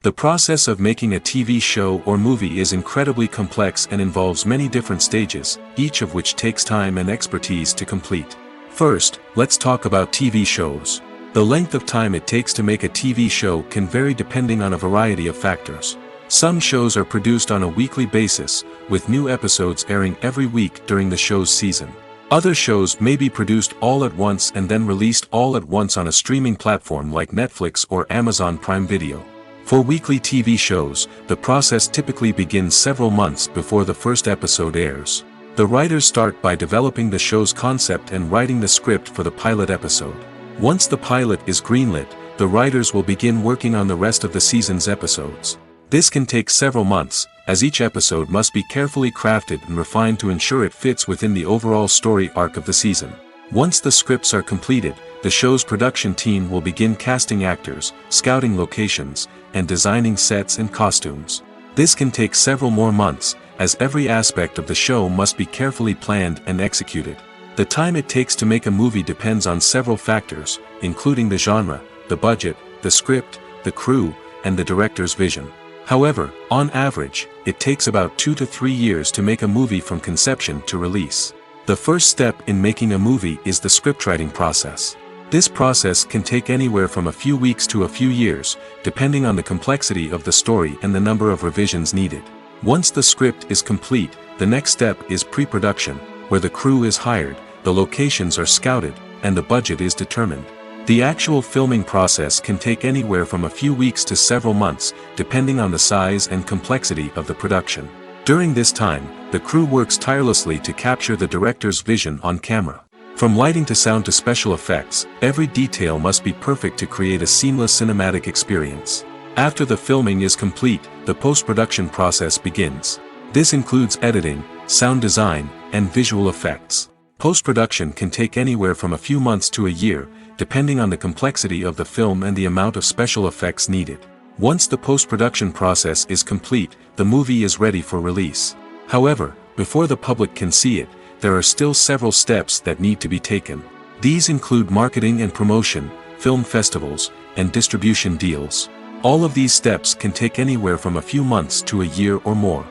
The process of making a TV show or movie is incredibly complex and involves many different stages, each of which takes time and expertise to complete. First, let's talk about TV shows. The length of time it takes to make a TV show can vary depending on a variety of factors. Some shows are produced on a weekly basis, with new episodes airing every week during the show's season. Other shows may be produced all at once and then released all at once on a streaming platform like Netflix or Amazon Prime Video. For weekly TV shows, the process typically begins several months before the first episode airs. The writers start by developing the show's concept and writing the script for the pilot episode. Once the pilot is greenlit, the writers will begin working on the rest of the season's episodes. This can take several months, as each episode must be carefully crafted and refined to ensure it fits within the overall story arc of the season. Once the scripts are completed, the show's production team will begin casting actors, scouting locations, and designing sets and costumes. This can take several more months, as every aspect of the show must be carefully planned and executed. The time it takes to make a movie depends on several factors, including the genre, the budget, the script, the crew, and the director's vision. However, on average, it takes about 2 to 3 years to make a movie from conception to release. The first step in making a movie is the scriptwriting process. This process can take anywhere from a few weeks to a few years, depending on the complexity of the story and the number of revisions needed. Once the script is complete, the next step is pre-production, where the crew is hired, the locations are scouted, and the budget is determined. The actual filming process can take anywhere from a few weeks to several months, depending on the size and complexity of the production. During this time, the crew works tirelessly to capture the director's vision on camera. From lighting to sound to special effects, every detail must be perfect to create a seamless cinematic experience. After the filming is complete, the post-production process begins. This includes editing, sound design, and visual effects. Post-production can take anywhere from a few months to a year, depending on the complexity of the film and the amount of special effects needed. Once the post-production process is complete, the movie is ready for release. However, before the public can see it, there are still several steps that need to be taken. These include marketing and promotion, film festivals, and distribution deals. All of these steps can take anywhere from a few months to a year or more.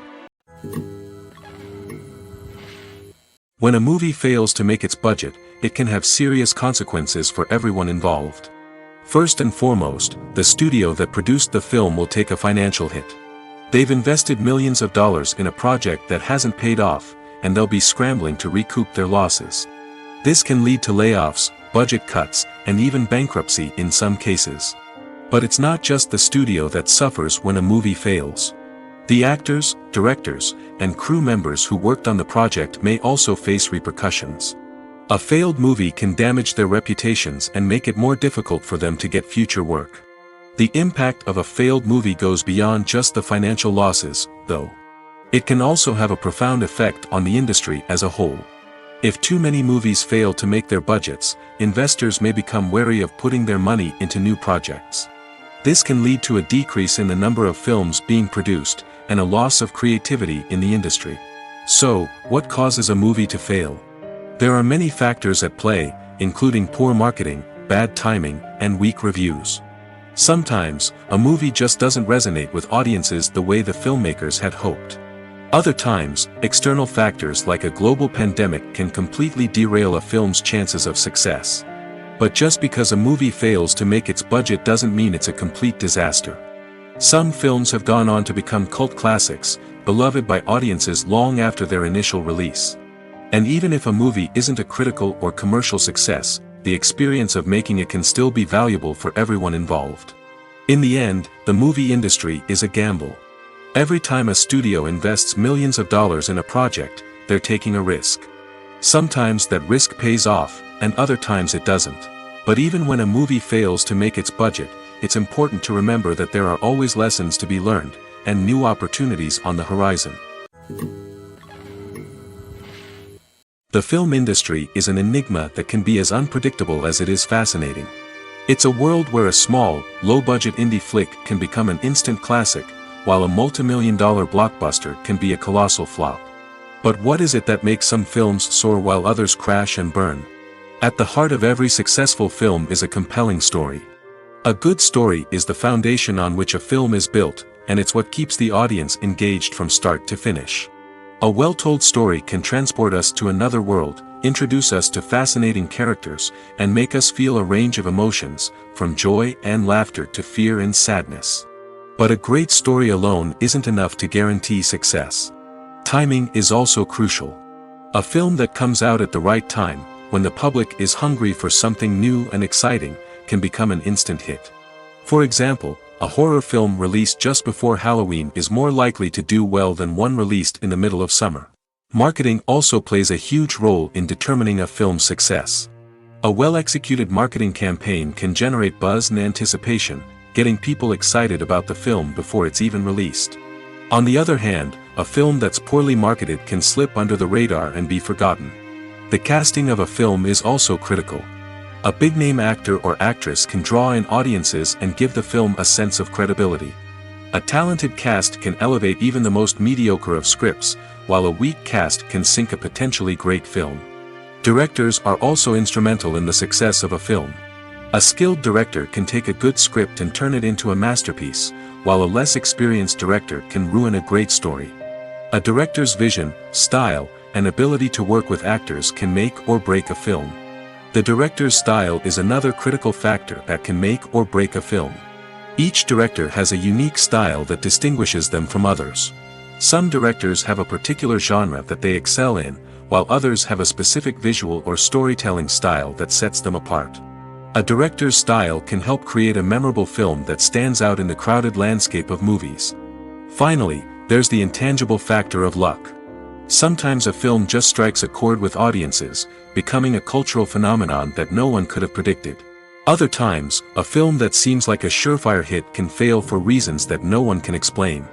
When a movie fails to make its budget, it can have serious consequences for everyone involved. First and foremost, the studio that produced the film will take a financial hit. They've invested millions of dollars in a project that hasn't paid off, and they'll be scrambling to recoup their losses. This can lead to layoffs, budget cuts, and even bankruptcy in some cases. But it's not just the studio that suffers when a movie fails. The actors, directors, and crew members who worked on the project may also face repercussions. A failed movie can damage their reputations and make it more difficult for them to get future work. The impact of a failed movie goes beyond just the financial losses, though. It can also have a profound effect on the industry as a whole. If too many movies fail to make their budgets, investors may become wary of putting their money into new projects. This can lead to a decrease in the number of films being produced, and a loss of creativity in the industry. So, what causes a movie to fail? There are many factors at play, including poor marketing, bad timing, and weak reviews. Sometimes, a movie just doesn't resonate with audiences the way the filmmakers had hoped. Other times, external factors like a global pandemic can completely derail a film's chances of success. But just because a movie fails to make its budget doesn't mean it's a complete disaster. Some films have gone on to become cult classics, beloved by audiences long after their initial release. And even if a movie isn't a critical or commercial success, the experience of making it can still be valuable for everyone involved. In the end, the movie industry is a gamble. Every time a studio invests millions of dollars in a project, they're taking a risk. Sometimes that risk pays off, and other times it doesn't. But even when a movie fails to make its budget, it's important to remember that there are always lessons to be learned, and new opportunities on the horizon. The film industry is an enigma that can be as unpredictable as it is fascinating. It's a world where a small, low-budget indie flick can become an instant classic, while a multi-million-dollar blockbuster can be a colossal flop. But what is it that makes some films soar while others crash and burn? At the heart of every successful film is a compelling story. A good story is the foundation on which a film is built, and it's what keeps the audience engaged from start to finish. A well-told story can transport us to another world, introduce us to fascinating characters, and make us feel a range of emotions, from joy and laughter to fear and sadness. But a great story alone isn't enough to guarantee success. Timing is also crucial. A film that comes out at the right time, when the public is hungry for something new and exciting, can become an instant hit. For example, a horror film released just before Halloween is more likely to do well than one released in the middle of summer. Marketing also plays a huge role in determining a film's success. A well-executed marketing campaign can generate buzz and anticipation, getting people excited about the film before it's even released. On the other hand, a film that's poorly marketed can slip under the radar and be forgotten. The casting of a film is also critical. A big-name actor or actress can draw in audiences and give the film a sense of credibility. A talented cast can elevate even the most mediocre of scripts, while a weak cast can sink a potentially great film. Directors are also instrumental in the success of a film. A skilled director can take a good script and turn it into a masterpiece, while a less experienced director can ruin a great story. A director's vision, style, and ability to work with actors can make or break a film. The director's style is another critical factor that can make or break a film. Each director has a unique style that distinguishes them from others. Some directors have a particular genre that they excel in, while others have a specific visual or storytelling style that sets them apart. A director's style can help create a memorable film that stands out in the crowded landscape of movies. Finally, there's the intangible factor of luck. Sometimes a film just strikes a chord with audiences, becoming a cultural phenomenon that no one could have predicted. Other times, a film that seems like a surefire hit can fail for reasons that no one can explain.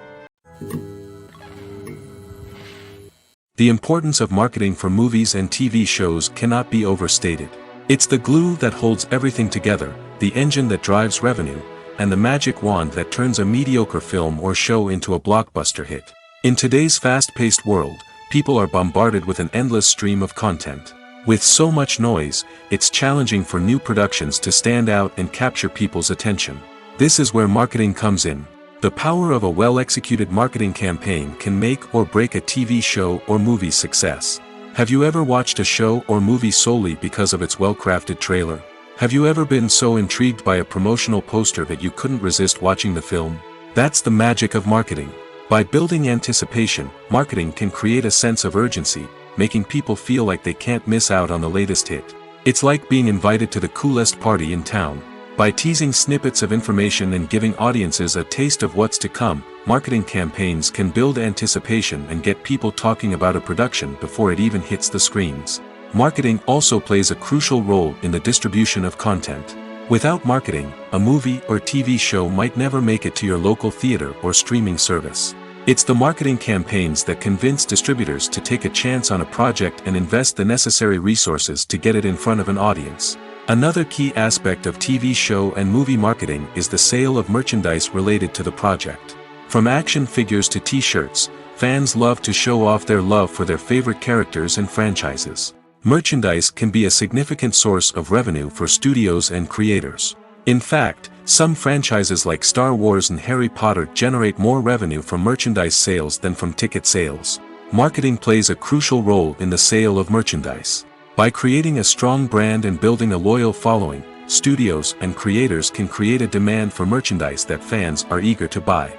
The importance of marketing for movies and TV shows cannot be overstated. It's the glue that holds everything together, the engine that drives revenue, and the magic wand that turns a mediocre film or show into a blockbuster hit. In today's fast-paced world, people are bombarded with an endless stream of content. With so much noise, it's challenging for new productions to stand out and capture people's attention. This is where marketing comes in. The power of a well-executed marketing campaign can make or break a TV show or movie's success. Have you ever watched a show or movie solely because of its well-crafted trailer? Have you ever been so intrigued by a promotional poster that you couldn't resist watching the film? That's the magic of marketing. By building anticipation, marketing can create a sense of urgency, making people feel like they can't miss out on the latest hit. It's like being invited to the coolest party in town. By teasing snippets of information and giving audiences a taste of what's to come, marketing campaigns can build anticipation and get people talking about a production before it even hits the screens. Marketing also plays a crucial role in the distribution of content. Without marketing, a movie or TV show might never make it to your local theater or streaming service. It's the marketing campaigns that convince distributors to take a chance on a project and invest the necessary resources to get it in front of an audience. Another key aspect of TV show and movie marketing is the sale of merchandise related to the project. From action figures to t-shirts, fans love to show off their love for their favorite characters and franchises. Merchandise can be a significant source of revenue for studios and creators. In fact, Some franchises like Star Wars and Harry Potter generate more revenue from merchandise sales than from ticket sales. Marketing plays a crucial role in the sale of merchandise. By creating a strong brand and building a loyal following, studios and creators can create a demand for merchandise that fans are eager to buy.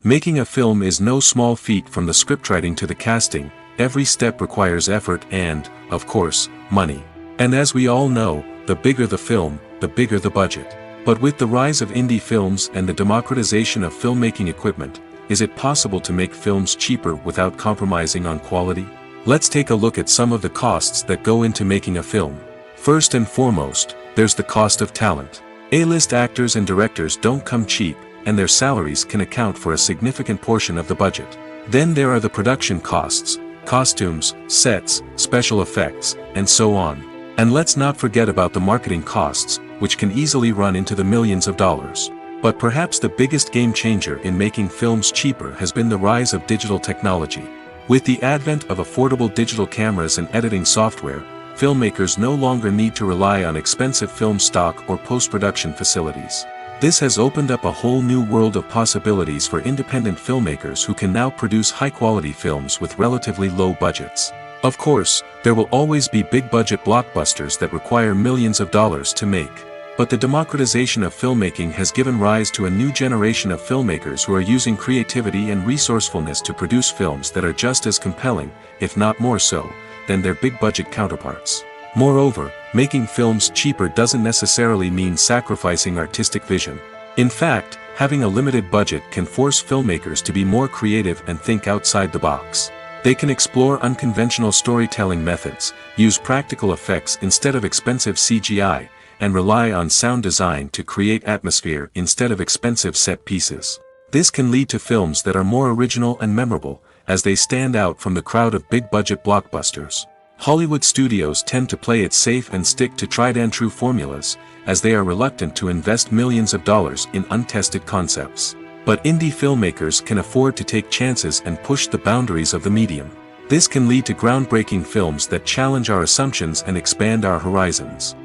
Making a film is no small feat. From the scriptwriting to the casting, every step requires effort and, of course, money. And as we all know, the bigger the film, the bigger the budget. But with the rise of indie films and the democratization of filmmaking equipment, is it possible to make films cheaper without compromising on quality? Let's take a look at some of the costs that go into making a film. First and foremost, there's the cost of talent. A-list actors and directors don't come cheap, and their salaries can account for a significant portion of the budget. Then there are the production costs, costumes, sets, special effects, and so on. And let's not forget about the marketing costs, which can easily run into the millions of dollars. But perhaps the biggest game changer in making films cheaper has been the rise of digital technology. With the advent of affordable digital cameras and editing software, filmmakers no longer need to rely on expensive film stock or post-production facilities. This has opened up a whole new world of possibilities for independent filmmakers who can now produce high-quality films with relatively low budgets. Of course, there will always be big-budget blockbusters that require millions of dollars to make. But the democratization of filmmaking has given rise to a new generation of filmmakers who are using creativity and resourcefulness to produce films that are just as compelling, if not more so, than their big-budget counterparts. Moreover, making films cheaper doesn't necessarily mean sacrificing artistic vision. In fact, having a limited budget can force filmmakers to be more creative and think outside the box. They can explore unconventional storytelling methods, use practical effects instead of expensive CGI, and rely on sound design to create atmosphere instead of expensive set pieces. This can lead to films that are more original and memorable, as they stand out from the crowd of big-budget blockbusters. Hollywood studios tend to play it safe and stick to tried-and-true formulas, as they are reluctant to invest millions of dollars in untested concepts. But indie filmmakers can afford to take chances and push the boundaries of the medium. This can lead to groundbreaking films that challenge our assumptions and expand our horizons.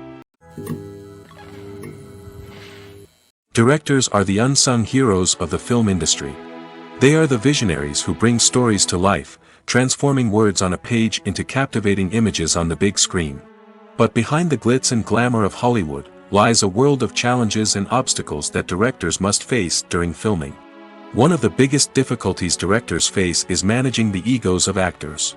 Directors are the unsung heroes of the film industry. They are the visionaries who bring stories to life, transforming words on a page into captivating images on the big screen. But behind the glitz and glamour of Hollywood lies a world of challenges and obstacles that directors must face during filming. One of the biggest difficulties directors face is managing the egos of actors.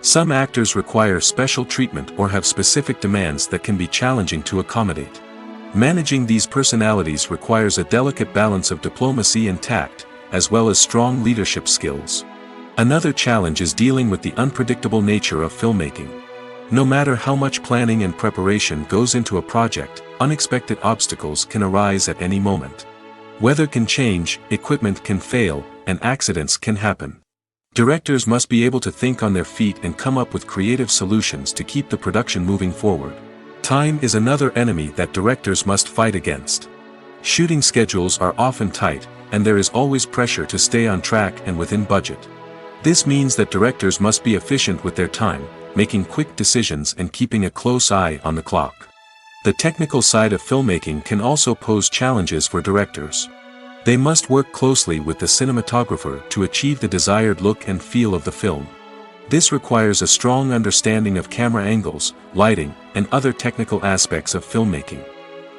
Some actors require special treatment or have specific demands that can be challenging to accommodate. Managing these personalities requires a delicate balance of diplomacy and tact, as well as strong leadership skills. Another challenge is dealing with the unpredictable nature of filmmaking. No matter how much planning and preparation goes into a project, unexpected obstacles can arise at any moment. Weather can change, equipment can fail, and accidents can happen. Directors must be able to think on their feet and come up with creative solutions to keep the production moving forward. Time is another enemy that directors must fight against. Shooting schedules are often tight, and there is always pressure to stay on track and within budget. This means that directors must be efficient with their time, making quick decisions and keeping a close eye on the clock. The technical side of filmmaking can also pose challenges for directors. They must work closely with the cinematographer to achieve the desired look and feel of the film. This requires a strong understanding of camera angles, lighting, and other technical aspects of filmmaking.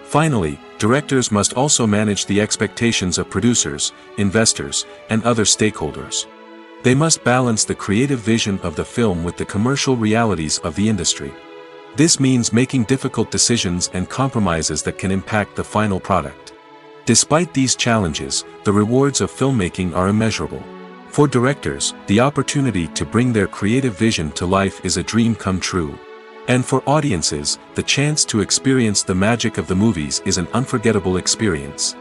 Finally, directors must also manage the expectations of producers, investors, and other stakeholders. They must balance the creative vision of the film with the commercial realities of the industry. This means making difficult decisions and compromises that can impact the final product. Despite these challenges, the rewards of filmmaking are immeasurable. For directors, the opportunity to bring their creative vision to life is a dream come true. And for audiences, the chance to experience the magic of the movies is an unforgettable experience.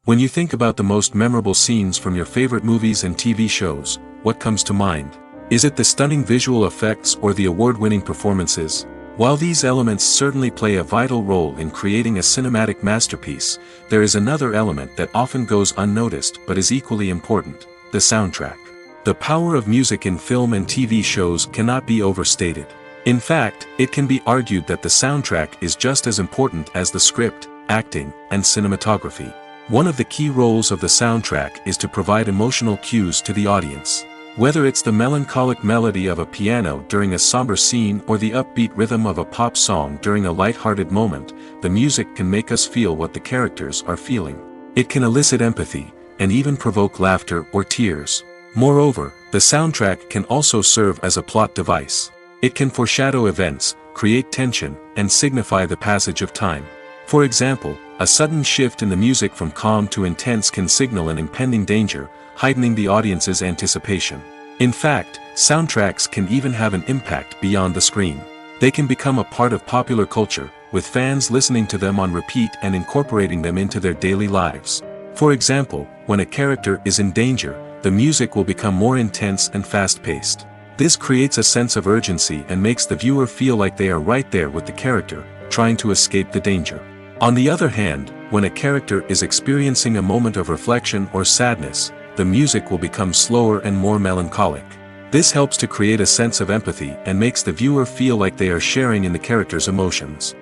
When you think about the most memorable scenes from your favorite movies and TV shows, what comes to mind? Is it the stunning visual effects or the award-winning performances? While these elements certainly play a vital role in creating a cinematic masterpiece, there is another element that often goes unnoticed but is equally important: the soundtrack. The power of music in film and TV shows cannot be overstated. In fact, it can be argued that the soundtrack is just as important as the script, acting, and cinematography. One of the key roles of the soundtrack is to provide emotional cues to the audience. Whether it's the melancholic melody of a piano during a somber scene or the upbeat rhythm of a pop song during a light-hearted moment, the music can make us feel what the characters are feeling. It can elicit empathy, and even provoke laughter or tears. Moreover, the soundtrack can also serve as a plot device. It can foreshadow events, create tension, and signify the passage of time. For example, a sudden shift in the music from calm to intense can signal an impending danger, heightening the audience's anticipation. In fact, soundtracks can even have an impact beyond the screen. They can become a part of popular culture, with fans listening to them on repeat and incorporating them into their daily lives. For example, when a character is in danger, the music will become more intense and fast-paced. This creates a sense of urgency and makes the viewer feel like they are right there with the character, trying to escape the danger. On the other hand, when a character is experiencing a moment of reflection or sadness, the music will become slower and more melancholic. This helps to create a sense of empathy and makes the viewer feel like they are sharing in the character's emotions.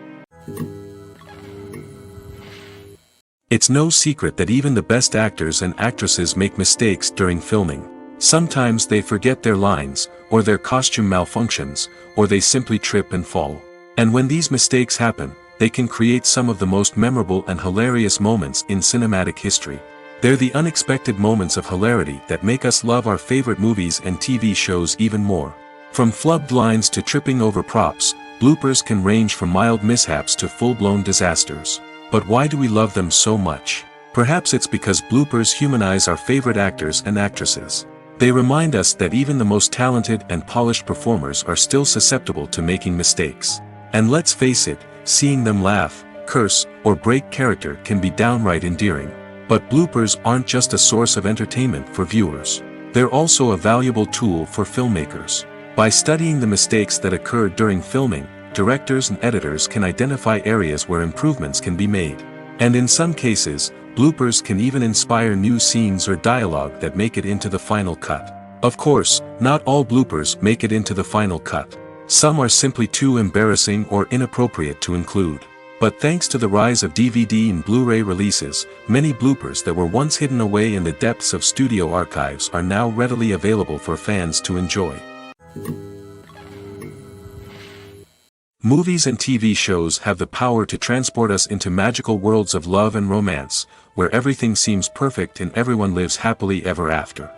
It's no secret that even the best actors and actresses make mistakes during filming. Sometimes they forget their lines, or their costume malfunctions, or they simply trip and fall. And when these mistakes happen, they can create some of the most memorable and hilarious moments in cinematic history. They're the unexpected moments of hilarity that make us love our favorite movies and TV shows even more. From flubbed lines to tripping over props, bloopers can range from mild mishaps to full-blown disasters. But why do we love them so much? Perhaps it's because bloopers humanize our favorite actors and actresses. They remind us that even the most talented and polished performers are still susceptible to making mistakes. And let's face it, seeing them laugh, curse, or break character can be downright endearing. But bloopers aren't just a source of entertainment for viewers. They're also a valuable tool for filmmakers. By studying the mistakes that occurred during filming, directors and editors can identify areas where improvements can be made. And in some cases, bloopers can even inspire new scenes or dialogue that make it into the final cut. Of course, not all bloopers make it into the final cut. Some are simply too embarrassing or inappropriate to include. But thanks to the rise of DVD and Blu-ray releases, many bloopers that were once hidden away in the depths of studio archives are now readily available for fans to enjoy. Movies and TV shows have the power to transport us into magical worlds of love and romance, where everything seems perfect and everyone lives happily ever after.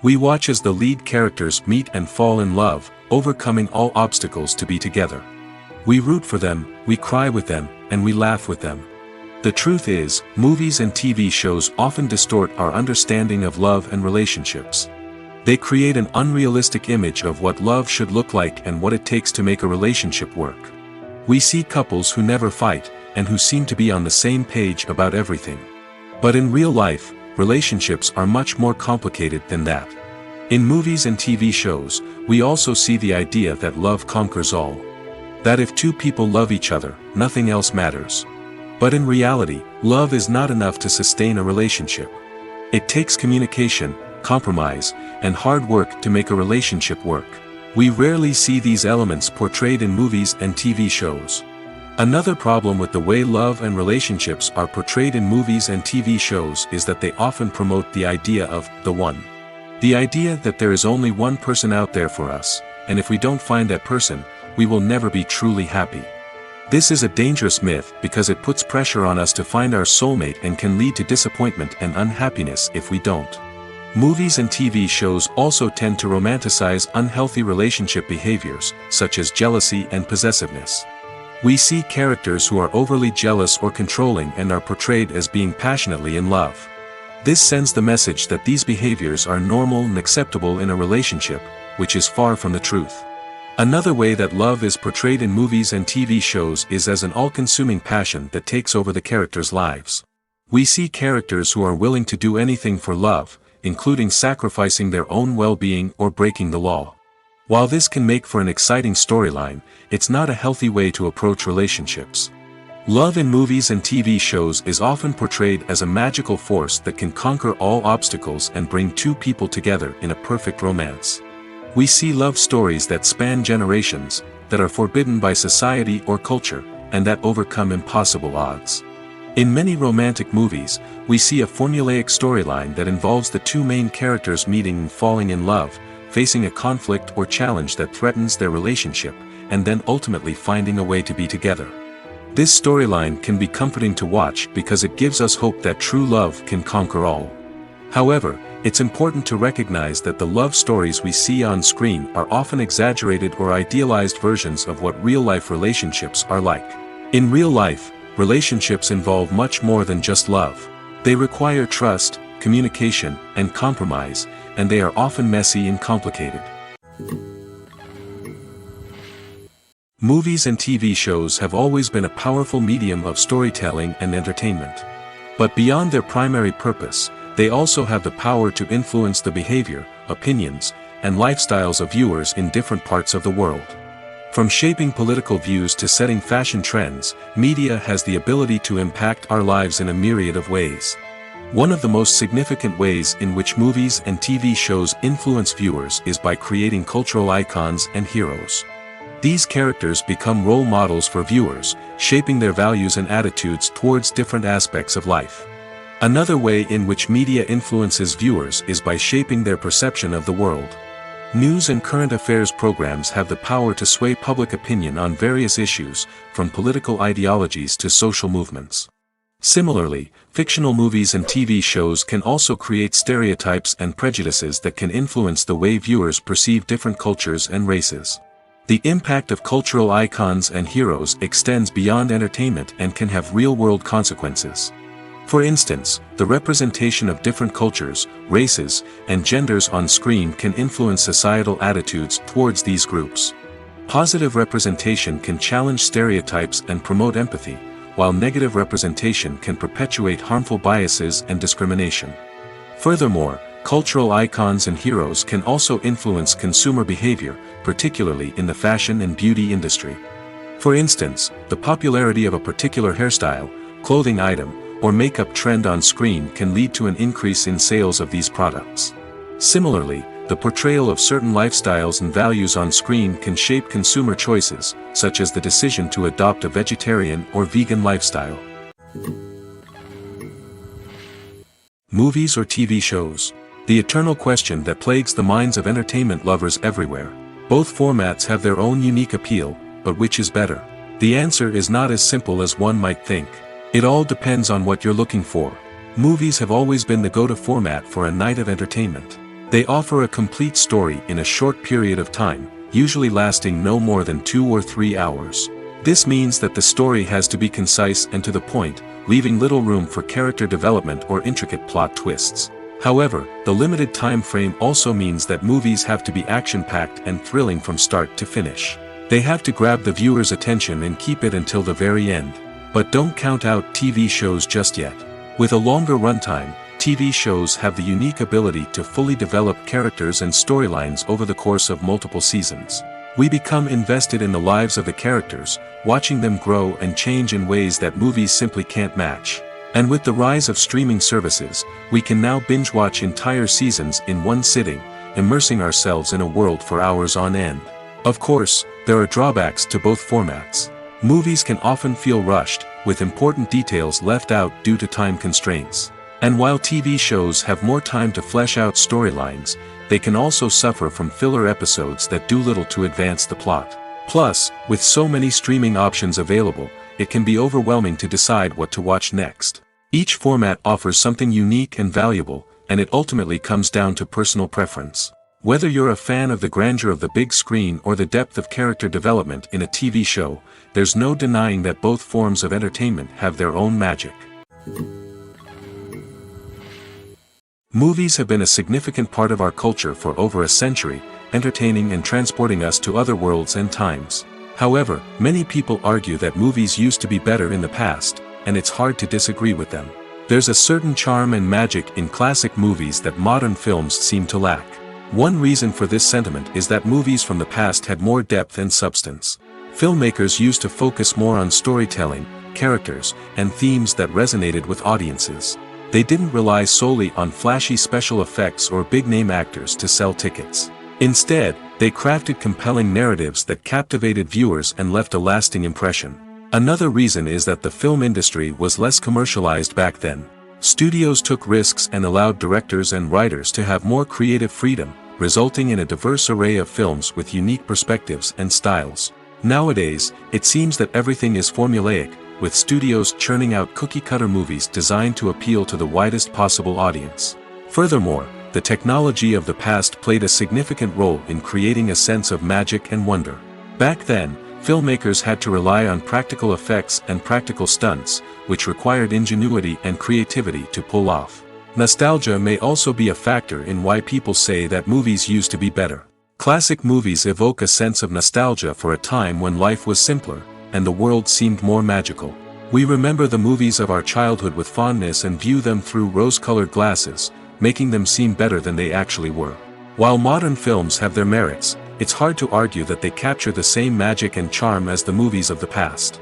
We watch as the lead characters meet and fall in love, overcoming all obstacles to be together. We root for them, we cry with them, and we laugh with them. The truth is, movies and TV shows often distort our understanding of love and relationships. They create an unrealistic image of what love should look like and what it takes to make a relationship work. We see couples who never fight, and who seem to be on the same page about everything. But in real life, relationships are much more complicated than that. In movies and TV shows, we also see the idea that love conquers all. That if two people love each other, nothing else matters. But in reality, love is not enough to sustain a relationship. It takes communication, compromise, and hard work to make a relationship work. We rarely see these elements portrayed in movies and TV shows. Another problem with the way love and relationships are portrayed in movies and TV shows is that they often promote the idea of the one. The idea that there is only one person out there for us, and if we don't find that person, we will never be truly happy. This is a dangerous myth because it puts pressure on us to find our soulmate and can lead to disappointment and unhappiness if we don't. Movies and TV shows also tend to romanticize unhealthy relationship behaviors, such as jealousy and possessiveness. We see characters who are overly jealous or controlling and are portrayed as being passionately in love. This sends the message that these behaviors are normal and acceptable in a relationship, which is far from the truth. Another way that love is portrayed in movies and TV shows is as an all-consuming passion that takes over the characters' lives. We see characters who are willing to do anything for love, including sacrificing their own well-being or breaking the law. While this can make for an exciting storyline, it's not a healthy way to approach relationships. Love in movies and TV shows is often portrayed as a magical force that can conquer all obstacles and bring two people together in a perfect romance. We see love stories that span generations, that are forbidden by society or culture, and that overcome impossible odds. In many romantic movies, we see a formulaic storyline that involves the two main characters meeting and falling in love, facing a conflict or challenge that threatens their relationship, and then ultimately finding a way to be together. This storyline can be comforting to watch because it gives us hope that true love can conquer all. However, it's important to recognize that the love stories we see on screen are often exaggerated or idealized versions of what real-life relationships are like. In real life, relationships involve much more than just love. They require trust, communication, and compromise, and they are often messy and complicated. Movies and TV shows have always been a powerful medium of storytelling and entertainment. But beyond their primary purpose, they also have the power to influence the behavior, opinions, and lifestyles of viewers in different parts of the world. From shaping political views to setting fashion trends, media has the ability to impact our lives in a myriad of ways. One of the most significant ways in which movies and TV shows influence viewers is by creating cultural icons and heroes. These characters become role models for viewers, shaping their values and attitudes towards different aspects of life. Another way in which media influences viewers is by shaping their perception of the world. News and current affairs programs have the power to sway public opinion on various issues, from political ideologies to social movements. Similarly, fictional movies and TV shows can also create stereotypes and prejudices that can influence the way viewers perceive different cultures and races. The impact of cultural icons and heroes extends beyond entertainment and can have real-world consequences. For instance, the representation of different cultures, races, and genders on screen can influence societal attitudes towards these groups. Positive representation can challenge stereotypes and promote empathy, while negative representation can perpetuate harmful biases and discrimination. Furthermore, cultural icons and heroes can also influence consumer behavior, particularly in the fashion and beauty industry. For instance, the popularity of a particular hairstyle, clothing item, or makeup trend on screen can lead to an increase in sales of these products. Similarly, the portrayal of certain lifestyles and values on screen can shape consumer choices, such as the decision to adopt a vegetarian or vegan lifestyle. Movies or TV shows? The eternal question that plagues the minds of entertainment lovers everywhere. Both formats have their own unique appeal, but which is better? The answer is not as simple as one might think. It all depends on what you're looking for. Movies have always been the go-to format for a night of entertainment. They offer a complete story in a short period of time, usually lasting no more than 2 or 3 hours. This means that the story has to be concise and to the point, leaving little room for character development or intricate plot twists. However, the limited time frame also means that movies have to be action-packed and thrilling from start to finish. They have to grab the viewer's attention and keep it until the very end. But don't count out TV shows just yet. With a longer runtime, TV shows have the unique ability to fully develop characters and storylines over the course of multiple seasons. We become invested in the lives of the characters, watching them grow and change in ways that movies simply can't match. And with the rise of streaming services, we can now binge-watch entire seasons in one sitting, immersing ourselves in a world for hours on end. Of course, there are drawbacks to both formats. Movies can often feel rushed, with important details left out due to time constraints. And while TV shows have more time to flesh out storylines, they can also suffer from filler episodes that do little to advance the plot. Plus, with so many streaming options available, it can be overwhelming to decide what to watch next. Each format offers something unique and valuable, and it ultimately comes down to personal preference. Whether you're a fan of the grandeur of the big screen or the depth of character development in a TV show, there's no denying that both forms of entertainment have their own magic. Movies have been a significant part of our culture for over a century, entertaining and transporting us to other worlds and times. However, many people argue that movies used to be better in the past, and it's hard to disagree with them. There's a certain charm and magic in classic movies that modern films seem to lack. One reason for this sentiment is that movies from the past had more depth and substance. Filmmakers used to focus more on storytelling, characters, and themes that resonated with audiences. They didn't rely solely on flashy special effects or big-name actors to sell tickets. Instead, They crafted compelling narratives that captivated viewers and left a lasting impression. Another reason is that the film industry was less commercialized back then. Studios took risks and allowed directors and writers to have more creative freedom, resulting in a diverse array of films with unique perspectives and styles. Nowadays, it seems that everything is formulaic, with studios churning out cookie-cutter movies designed to appeal to the widest possible audience. Furthermore, the technology of the past played a significant role in creating a sense of magic and wonder. Back then, filmmakers had to rely on practical effects and practical stunts, which required ingenuity and creativity to pull off. Nostalgia may also be a factor in why people say that movies used to be better. Classic movies evoke a sense of nostalgia for a time when life was simpler, and the world seemed more magical. We remember the movies of our childhood with fondness and view them through rose-colored glasses, making them seem better than they actually were. While modern films have their merits, it's hard to argue that they capture the same magic and charm as the movies of the past.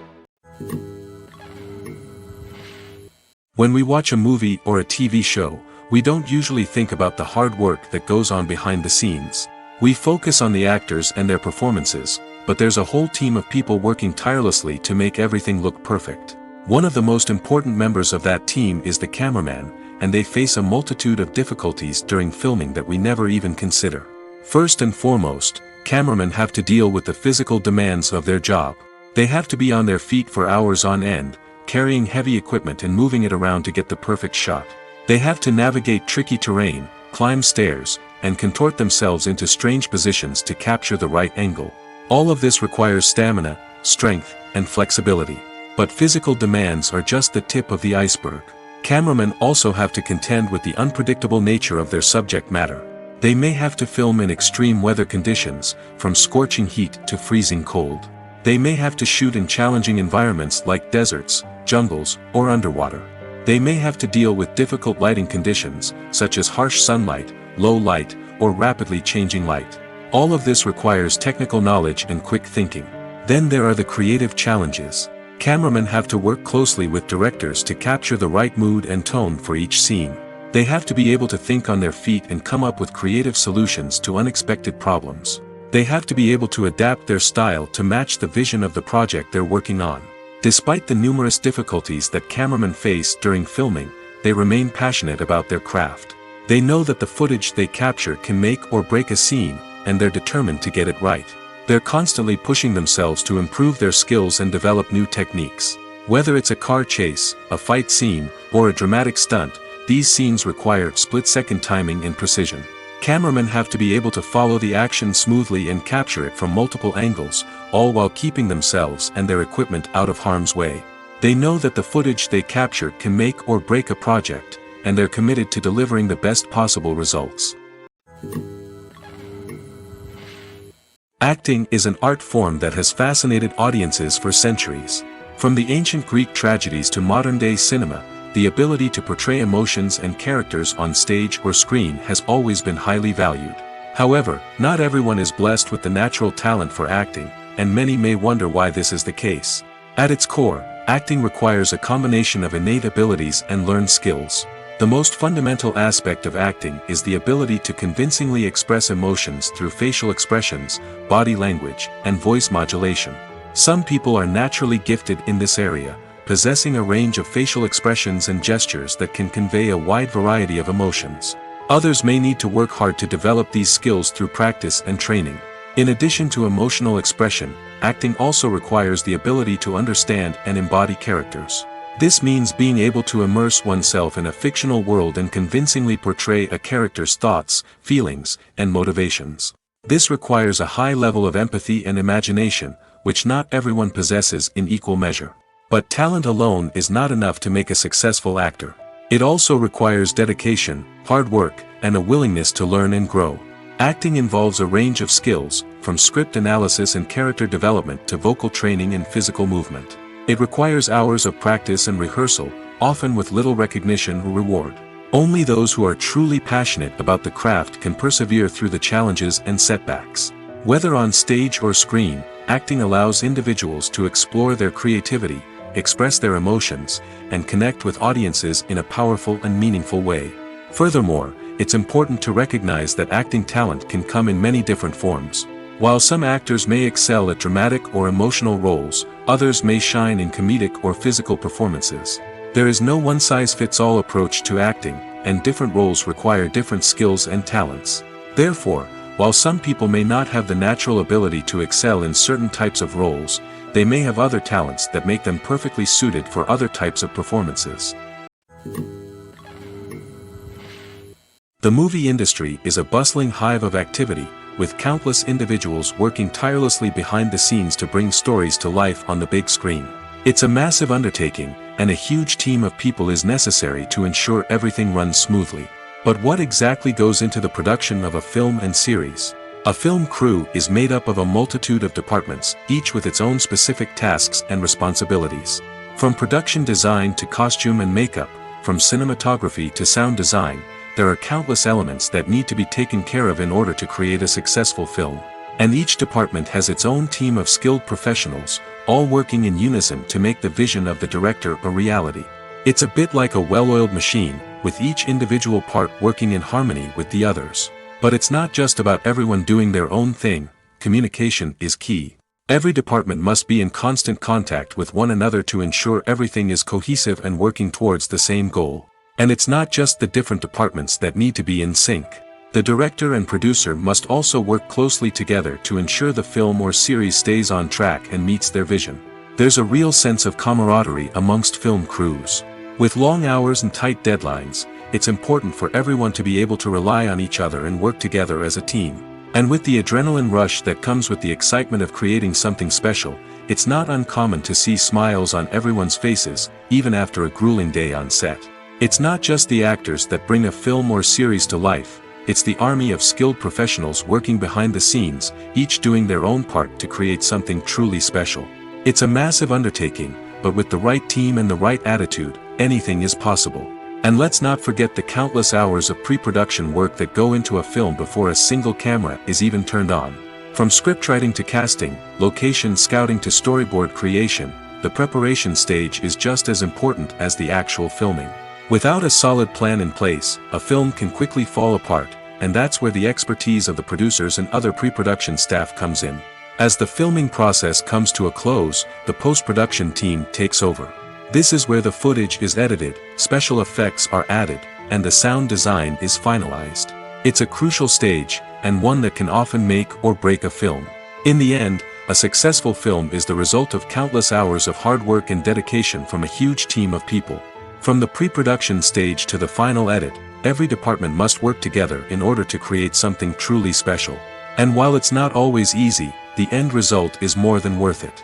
When we watch a movie or a TV show, we don't usually think about the hard work that goes on behind the scenes. We focus on the actors and their performances, but there's a whole team of people working tirelessly to make everything look perfect. One of the most important members of that team is the cameraman, and they face a multitude of difficulties during filming that we never even consider. First and foremost, cameramen have to deal with the physical demands of their job. They have to be on their feet for hours on end, carrying heavy equipment and moving it around to get the perfect shot. They have to navigate tricky terrain, climb stairs, and contort themselves into strange positions to capture the right angle. All of this requires stamina, strength, and flexibility. But physical demands are just the tip of the iceberg. Cameramen also have to contend with the unpredictable nature of their subject matter. They may have to film in extreme weather conditions, from scorching heat to freezing cold. They may have to shoot in challenging environments like deserts, jungles, or underwater. They may have to deal with difficult lighting conditions, such as harsh sunlight, low light, or rapidly changing light. All of this requires technical knowledge and quick thinking. Then there are the creative challenges. Cameramen have to work closely with directors to capture the right mood and tone for each scene. They have to be able to think on their feet and come up with creative solutions to unexpected problems. They have to be able to adapt their style to match the vision of the project they're working on. Despite the numerous difficulties that cameramen face during filming, they remain passionate about their craft. They know that the footage they capture can make or break a scene, and they're determined to get it right. They're constantly pushing themselves to improve their skills and develop new techniques. Whether it's a car chase, a fight scene, or a dramatic stunt, these scenes require split-second timing and precision. Cameramen have to be able to follow the action smoothly and capture it from multiple angles, all while keeping themselves and their equipment out of harm's way. They know that the footage they capture can make or break a project, and they're committed to delivering the best possible results. Acting is an art form that has fascinated audiences for centuries. From the ancient Greek tragedies to modern-day cinema, the ability to portray emotions and characters on stage or screen has always been highly valued. However, not everyone is blessed with the natural talent for acting, and many may wonder why this is the case. At its core, acting requires a combination of innate abilities and learned skills. The most fundamental aspect of acting is the ability to convincingly express emotions through facial expressions, body language, and voice modulation. Some people are naturally gifted in this area, possessing a range of facial expressions and gestures that can convey a wide variety of emotions. Others may need to work hard to develop these skills through practice and training. In addition to emotional expression, acting also requires the ability to understand and embody characters. This means being able to immerse oneself in a fictional world and convincingly portray a character's thoughts, feelings, and motivations. This requires a high level of empathy and imagination, which not everyone possesses in equal measure. But talent alone is not enough to make a successful actor. It also requires dedication, hard work, and a willingness to learn and grow. Acting involves a range of skills, from script analysis and character development to vocal training and physical movement. It requires hours of practice and rehearsal, often with little recognition or reward. Only those who are truly passionate about the craft can persevere through the challenges and setbacks. Whether on stage or screen, acting allows individuals to explore their creativity, express their emotions, and connect with audiences in a powerful and meaningful way. Furthermore, it's important to recognize that acting talent can come in many different forms. While some actors may excel at dramatic or emotional roles, others may shine in comedic or physical performances. There is no one-size-fits-all approach to acting, and different roles require different skills and talents. Therefore, while some people may not have the natural ability to excel in certain types of roles, they may have other talents that make them perfectly suited for other types of performances. The movie industry is a bustling hive of activity, with countless individuals working tirelessly behind the scenes to bring stories to life on the big screen. It's a massive undertaking, and a huge team of people is necessary to ensure everything runs smoothly. But what exactly goes into the production of a film and series? A film crew is made up of a multitude of departments, each with its own specific tasks and responsibilities. From production design to costume and makeup, from cinematography to sound design, there are countless elements that need to be taken care of in order to create a successful film. And each department has its own team of skilled professionals, all working in unison to make the vision of the director a reality. It's a bit like a well-oiled machine, with each individual part working in harmony with the others. But it's not just about everyone doing their own thing. Communication is key. Every department must be in constant contact with one another to ensure everything is cohesive and working towards the same goal. And it's not just the different departments that need to be in sync. The director and producer must also work closely together to ensure the film or series stays on track and meets their vision. There's a real sense of camaraderie amongst film crews. With long hours and tight deadlines, it's important for everyone to be able to rely on each other and work together as a team. And with the adrenaline rush that comes with the excitement of creating something special, it's not uncommon to see smiles on everyone's faces, even after a grueling day on set. It's not just the actors that bring a film or series to life, it's the army of skilled professionals working behind the scenes, each doing their own part to create something truly special. It's a massive undertaking, but with the right team and the right attitude, anything is possible. And let's not forget the countless hours of pre-production work that go into a film before a single camera is even turned on. From scriptwriting to casting, location scouting to storyboard creation, the preparation stage is just as important as the actual filming. Without a solid plan in place, a film can quickly fall apart, and that's where the expertise of the producers and other pre-production staff comes in. As the filming process comes to a close, the post-production team takes over. This is where the footage is edited, special effects are added, and the sound design is finalized. It's a crucial stage, and one that can often make or break a film. In the end, a successful film is the result of countless hours of hard work and dedication from a huge team of people. From the pre-production stage to the final edit, every department must work together in order to create something truly special. And while it's not always easy, the end result is more than worth it.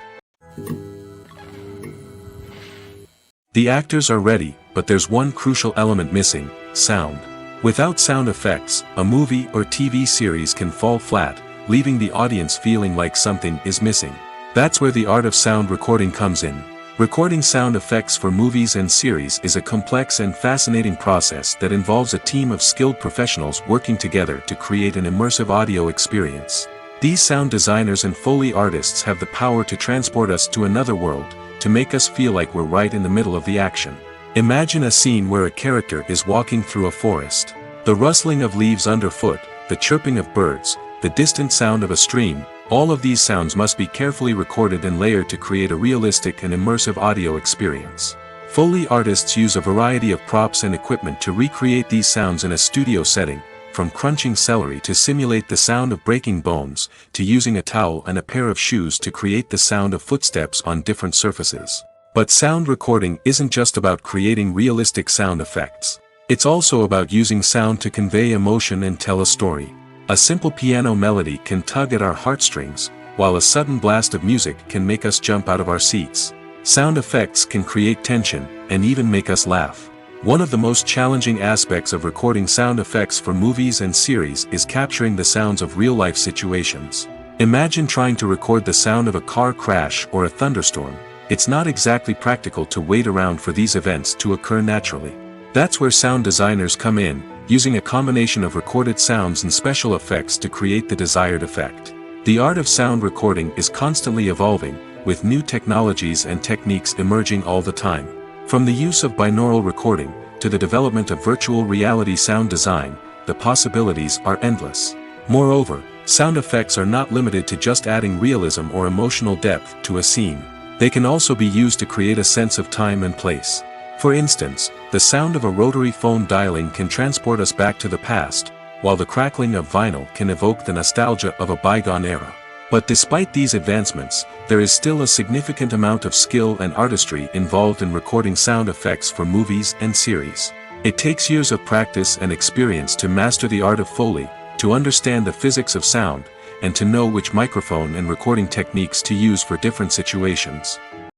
The actors are ready, but there's one crucial element missing: sound. Without sound effects, a movie or TV series can fall flat, leaving the audience feeling like something is missing. That's where the art of sound recording comes in. Recording sound effects for movies and series is a complex and fascinating process that involves a team of skilled professionals working together to create an immersive audio experience. These sound designers and Foley artists have the power to transport us to another world, to make us feel like we're right in the middle of the action. Imagine a scene where a character is walking through a forest. The rustling of leaves underfoot, the chirping of birds, the distant sound of a stream, all of these sounds must be carefully recorded and layered to create a realistic and immersive audio experience. Foley artists use a variety of props and equipment to recreate these sounds in a studio setting, from crunching celery to simulate the sound of breaking bones, to using a towel and a pair of shoes to create the sound of footsteps on different surfaces. But sound recording isn't just about creating realistic sound effects. It's also about using sound to convey emotion and tell a story. A simple piano melody can tug at our heartstrings, while a sudden blast of music can make us jump out of our seats. Sound effects can create tension, and even make us laugh. One of the most challenging aspects of recording sound effects for movies and series is capturing the sounds of real-life situations. Imagine trying to record the sound of a car crash or a thunderstorm. It's not exactly practical to wait around for these events to occur naturally. That's where sound designers come in, using a combination of recorded sounds and special effects to create the desired effect. The art of sound recording is constantly evolving, with new technologies and techniques emerging all the time. From the use of binaural recording, to the development of virtual reality sound design, the possibilities are endless. Moreover, sound effects are not limited to just adding realism or emotional depth to a scene. They can also be used to create a sense of time and place. For instance, the sound of a rotary phone dialing can transport us back to the past, while the crackling of vinyl can evoke the nostalgia of a bygone era. But despite these advancements, there is still a significant amount of skill and artistry involved in recording sound effects for movies and series. It takes years of practice and experience to master the art of Foley, to understand the physics of sound, and to know which microphone and recording techniques to use for different situations.